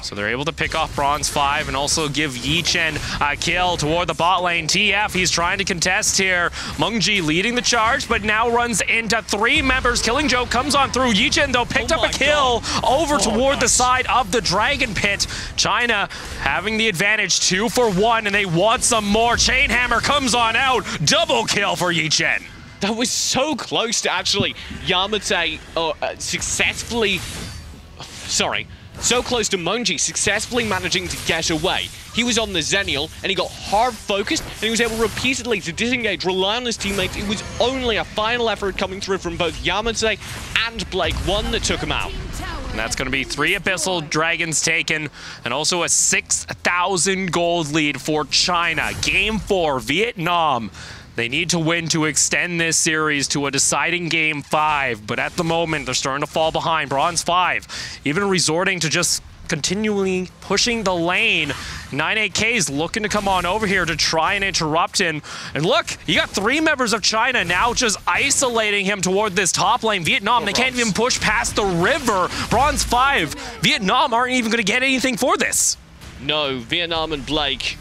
So they're able to pick off Bronze 5 and also give Yichen a kill toward the bot lane. TF, he's trying to contest here. Mungji leading the charge, but now runs into 3 members. Killing Joke comes on through. Yichen, though, picked up a kill over toward the side of the Dragon Pit. China having the advantage, 2 for 1, and they want some more. Chainhammer comes on out. Double kill for Yichen. That was so close to actually Yamate successfully... Sorry. So close to Mungji successfully managing to get away. He was on the Zenial, and he got hard focused, and he was able repeatedly to disengage, rely on his teammates. It was only a final effort coming through from both Yamate and Blake One that took him out. And that's going to be 3 Abyssal Dragons taken, and also a 6,000 gold lead for China. Game 4, Vietnam. They need to win to extend this series to a deciding Game 5, but at the moment, they're starting to fall behind. Bronze 5, even resorting to just continually pushing the lane. 9AK is looking to come on over here to try and interrupt him. And look, you got 3 members of China now just isolating him toward this top lane. Vietnam, they can't even push past the river. Bronze 5. Vietnam aren't even going to get anything for this. No, Vietnam and Blake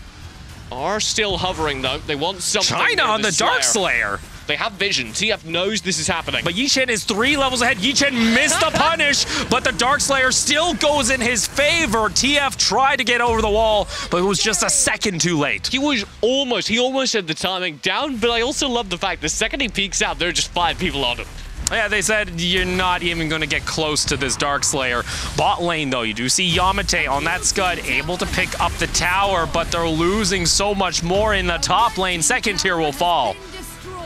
are still hovering, though. They want something. China on the Darkslayer. They have vision. TF knows this is happening. But Yi Chen is 3 levels ahead. Yi Chen missed the punish, but the Darkslayer still goes in his favor. TF tried to get over the wall, but it was just a second too late. He almost had the timing down, but I also love the fact the second he peeks out, there are just 5 people on him. Yeah, they said you're not even going to get close to this Darkslayer. Bot lane, though, you do see Yamate on that Scud able to pick up the tower, but they're losing so much more in the top lane. Second tier will fall.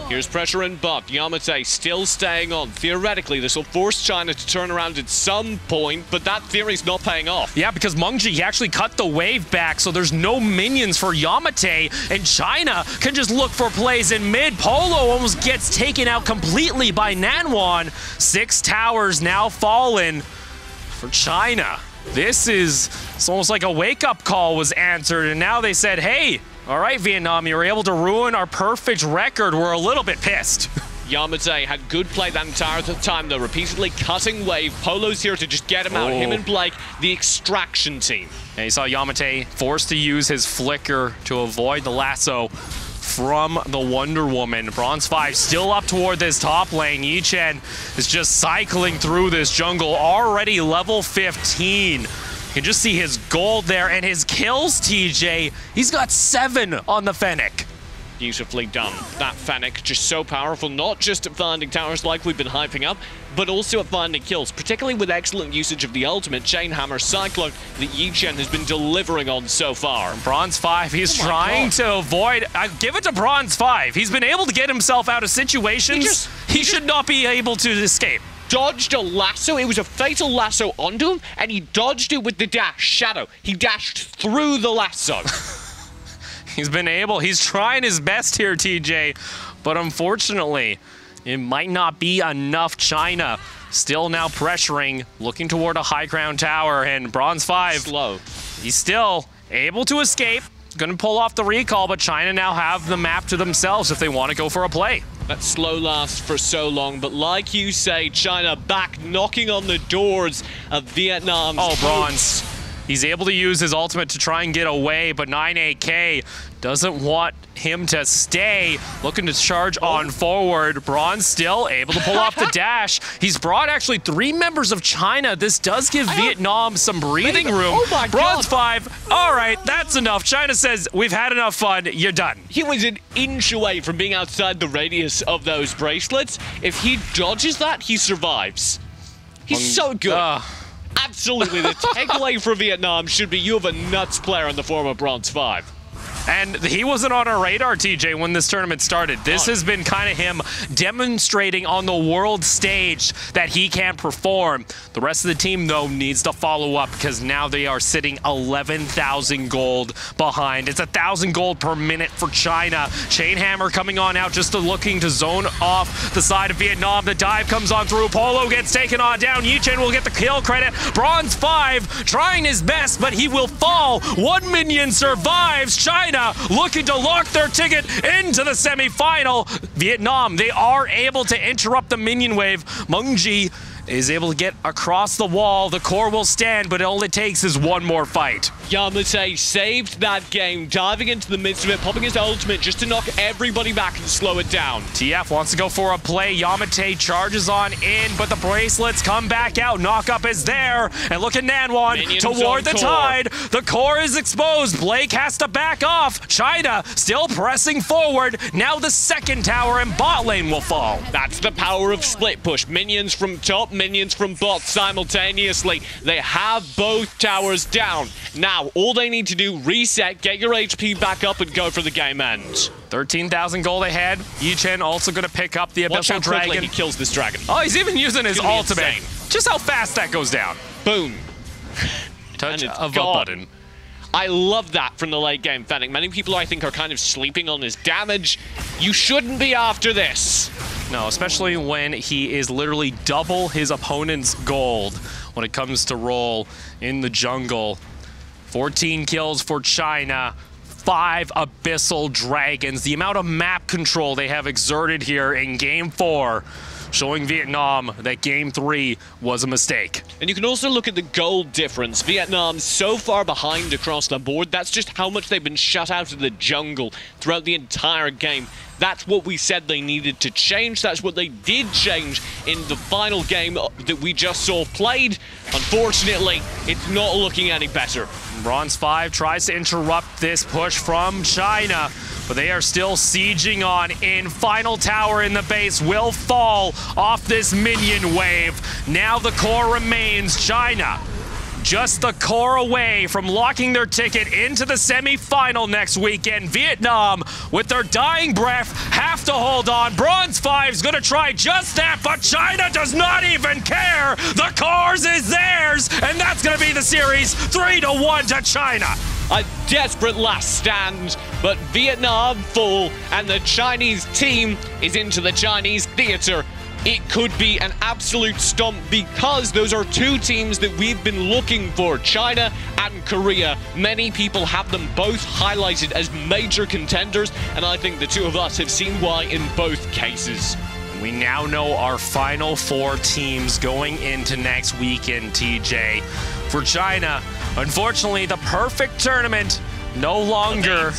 Here's pressure in bot. Yamate still staying on. Theoretically, this will force China to turn around at some point, but that theory's not paying off. Yeah, because Mengji, he actually cut the wave back, so there's no minions for Yamate, and China can just look for plays in mid. Polo almost gets taken out completely by Nanwan. 6 towers now fallen for China. It's almost like a wake-up call was answered, and now they said, hey, all right, Vietnam, you were able to ruin our perfect record. We're a little bit pissed. Yamate had good play that entire time, though, repeatedly cutting wave. Polo's here to just get him out. Him and Blake, the extraction team. And you saw Yamate forced to use his flicker to avoid the lasso from the Wonder Woman. Bronze 5 still up toward this top lane. Yi Chen is just cycling through this jungle, already level 15. You can just see his gold there and his kills, TJ. He's got 7 on the Fennec. Beautifully done. That Fennec just so powerful, not just at finding towers like we've been hyping up, but also at finding kills, particularly with excellent usage of the ultimate Chainhammer Cyclone that Yi Chen has been delivering on so far. Bronze 5, he's trying to avoid... give it to Bronze 5. He's been able to get himself out of situations he should not be able to escape. Dodged a lasso. It was a fatal lasso onto him, and he dodged it with the dash. Shadow. He dashed through the lasso. He's trying his best here, TJ, but unfortunately, it might not be enough. China still now pressuring, looking toward a high ground tower, and Bronze 5. Slow. He's still able to escape. Gonna pull off the recall, but China now have the map to themselves if they want to go for a play. That slow lasts for so long, but like you say, China back knocking on the doors of Vietnam's Bronze. He's able to use his ultimate to try and get away, but 9AK doesn't want him to stay. Looking to charge on forward. Bronze still able to pull off the dash. He's brought actually 3 members of China. This does give Vietnam some breathing room. Oh my Bronze God. 5. All right, that's enough. China says, we've had enough fun. You're done. He was an inch away from being outside the radius of those bracelets. If he dodges that, he survives. He's so good. Absolutely, the takeaway for Vietnam should be you have a nuts player in the form of Bronze 5. And he wasn't on our radar, TJ, when this tournament started. This has been kind of him demonstrating on the world stage that he can perform. The rest of the team, though, needs to follow up because now they are sitting 11,000 gold behind. It's 1,000 gold per minute for China. Chainhammer coming on out just looking to zone off the side of Vietnam. The dive comes on through. Polo gets taken on down. Yi Chen will get the kill credit. Bronze 5 trying his best, but he will fall. 1 minion survives. China looking to lock their ticket into the semifinal. Vietnam, they are able to interrupt the minion wave. Mengji is able to get across the wall. The core will stand, but all it takes is 1 more fight. Yamate saved that game, diving into the midst of it, popping his ultimate just to knock everybody back and slow it down. TF wants to go for a play. Yamate charges on in, but the bracelets come back out. Knockup is there, and look at Nanwan Minions toward the core. tide. The core is exposed. Blake has to back off. China still pressing forward. Now the second tower and bot lane will fall. That's the power of split push. Minions from top, minions from bot simultaneously. They have both towers down. Now, all they need to do, reset, get your HP back up, and go for the game end. 13,000 gold ahead. Yi Chen also going to pick up the Watch how Abyssal quickly Dragon. he kills this dragon. Oh, he's even using his ultimate. Insane. Just how fast that goes down. Boom. Touch of a gone. button. I love that from the late game Fennec. Many people, I think, are kind of sleeping on his damage. You shouldn't be after this. No, especially when he is literally double his opponent's gold. when it comes to role in the jungle. 14 kills for China, 5 Abyssal Dragons. The amount of map control they have exerted here in Game 4, showing Vietnam that Game 3 was a mistake. And you can also look at the goal difference. Vietnam's so far behind across the board. That's just how much they've been shut out of the jungle throughout the entire game. That's what we said they needed to change. That's what they did change in the final game that we just saw played. Unfortunately, it's not looking any better. Bronze 5 tries to interrupt this push from China, but they are still sieging on in. Final tower in the base will fall off this minion wave. Now the core remains. China just the core away from locking their ticket into the semi-final next weekend. Vietnam, with their dying breath, have to hold on. Bronze 5's gonna try just that, but China does not even care. The cores is theirs, and that's gonna be the series 3-1 to China. A desperate last stand, but Vietnam fall, and the Chinese team is into the Chinese theater. It could be an absolute stomp because those are two teams that we've been looking for, China and Korea. Many people have them both highlighted as major contenders, and I think the two of us have seen why in both cases. We now know our final 4 teams going into next weekend, TJ. For China, unfortunately, the perfect tournament no longer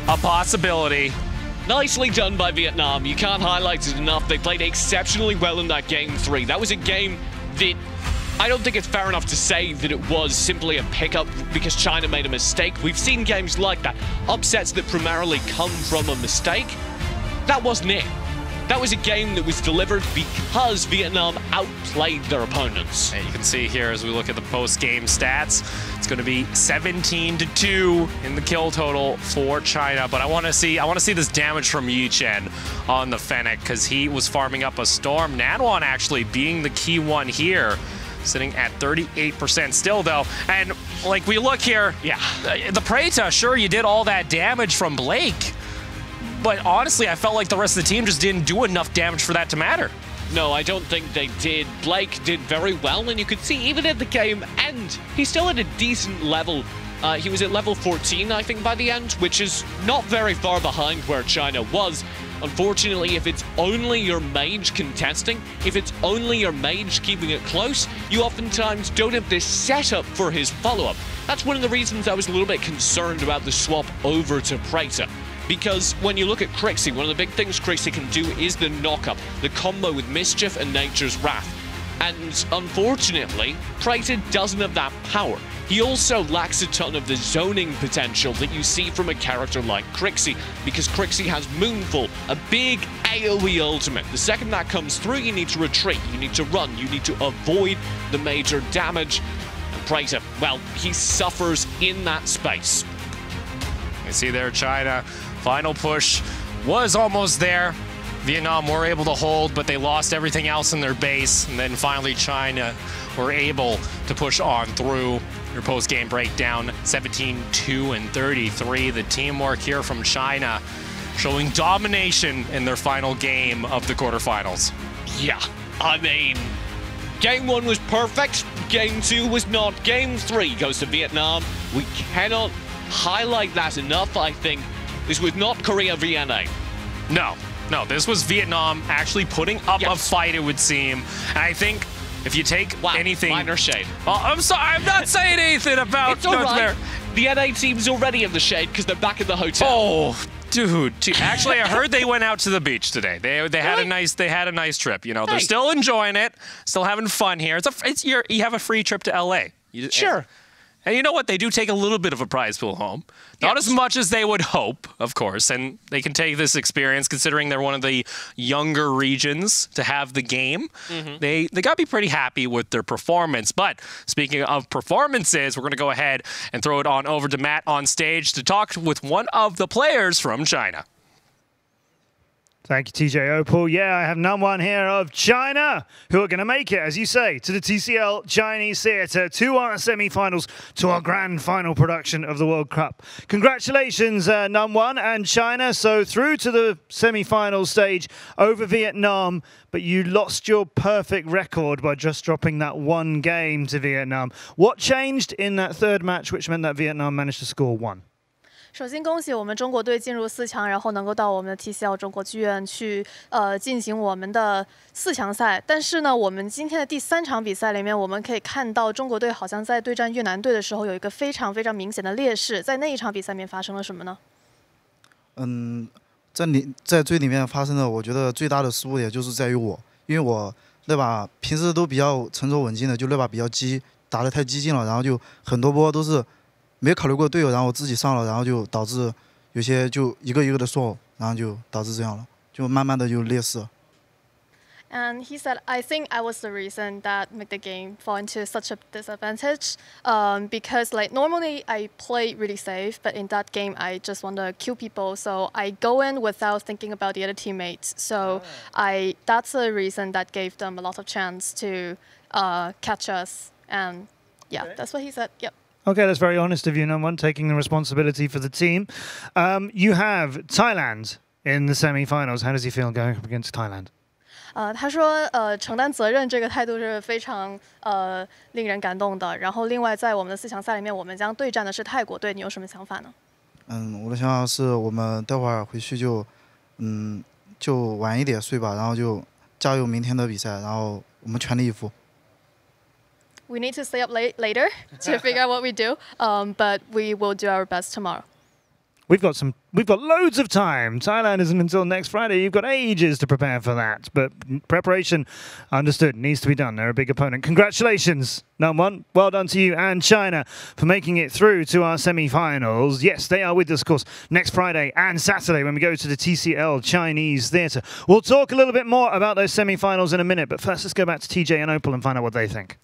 a possibility. Nicely done by Vietnam. You can't highlight it enough. They played exceptionally well in that Game 3. That was a game that I don't think it's fair enough to say that it was simply a pickup because China made a mistake. We've seen games like that, upsets that primarily come from a mistake. That wasn't it. That was a game that was delivered because Vietnam outplayed their opponents. And you can see here as we look at the post-game stats, it's going to be 17-2 in the kill total for China. But I want to see this damage from Yi Chen on the Fennec because he was farming up a storm. Nanwan actually being the key one here, sitting at 38% still though. And like we look here, yeah, the Preta, sure you did all that damage from Blake. But honestly, I felt like the rest of the team just didn't do enough damage for that to matter. No, I don't think they did. Blake did very well, and you could see even at the game end, he's still at a decent level. He was at level 14, I think, by the end, which is not very far behind where China was. Unfortunately, if it's only your mage contesting, if it's only your mage keeping it close, you oftentimes don't have this setup for his follow-up. That's one of the reasons I was a little bit concerned about the swap over to Preta. Because when you look at Crixie, one of the big things Crixie can do is the knock-up, the combo with Mischief and Nature's Wrath. And unfortunately, Preta doesn't have that power. He also lacks a ton of the zoning potential that you see from a character like Crixie, because Crixie has Moonfall, a big AoE ultimate. The second that comes through, you need to retreat, you need to run, you need to avoid the major damage. And Preta, well, he suffers in that space. You see there, China. Final push was almost there. Vietnam were able to hold, but they lost everything else in their base. And then finally, China were able to push on through. Your post-game breakdown, 17-2-33. The teamwork here from China showing domination in their final game of the quarterfinals. Yeah, I mean, Game 1 was perfect. Game 2 was not. Game 3 goes to Vietnam. We cannot highlight that enough, I think. This was not Korea VNA. No, this was Vietnam actually putting up a fight, it would seem. And I think if you take anything... minor shade. Oh, I'm sorry, I'm not saying anything about... It's all right. The NA team's already in the shade because they're back in the hotel. Oh, dude. Actually, I heard they went out to the beach today. They had a nice trip. You know, they're still enjoying it, still having fun here. You have a free trip to LA. Sure. And you know what? They do take a little bit of a prize pool home. Not as much as they would hope, of course. And they can take this experience, considering they're one of the younger regions to have the game. They got to be pretty happy with their performance. But speaking of performances, we're going to go ahead and throw it on over to Matt on stage to talk with one of the players from China. Thank you, TJ Opal. Yeah, I have #1 here of China, who are going to make it, as you say, to the TCL Chinese Theatre, to our semi-finals, to our grand final production of the World Cup. Congratulations, #1 and China. So through to the semi-final stage over Vietnam, but you lost your perfect record by just dropping that one game to Vietnam. What changed in that third match, which meant that Vietnam managed to score 1? 首先，恭喜我们中国队进入4强，然后能够到我们的 TCL 中国剧院去进行我们的4强赛。但是呢，我们今天的第3场比赛里面，我们可以看到中国队好像在对战越南队的时候有一个非常明显的劣势。在那一场比赛里面发生了什么呢？在最里面发生的，我觉得最大的失误也就是在于我，因为我那把平时都比较沉着稳静的，就那把比较打得太激进了，然后就很多波都是。 没考虑过队友，然后我自己上了，然后就导致有些就一个的错，然后就导致这样了，就慢慢的就劣势了。And he said, I think I was the reason that made the game fall into such a disadvantage. Because like normally I play really safe, but in that game I just want to kill people, so I go in without thinking about the other teammates. So that's the reason that gave them a lot of chance to catch us. And yeah, that's what he said. Yep. Okay, that's very honest of you, #1, taking the responsibility for the team. You have Thailand in the semi-finals. How does he feel going up against Thailand? 他说，承担责任这个态度是非常令人感动的。然后，另外在我们的4强赛里面，我们将对战的是泰国队，你有什么想法呢？我的想法是我们待会儿回去就晚一点睡吧，然后就加油明天的比赛，然后我们全力以赴。 We need to stay up later to figure out what we do, but we will do our best tomorrow. We've got loads of time. Thailand isn't until next Friday. You've got ages to prepare for that. But preparation, understood, needs to be done. They're a big opponent. Congratulations, #1. Well done to you and China for making it through to our semi-finals. Yes, they are with us, of course, next Friday and Saturday when we go to the TCL Chinese Theatre. We'll talk a little bit more about those semi-finals in a minute. But first, let's go back to TJ and Opal and find out what they think.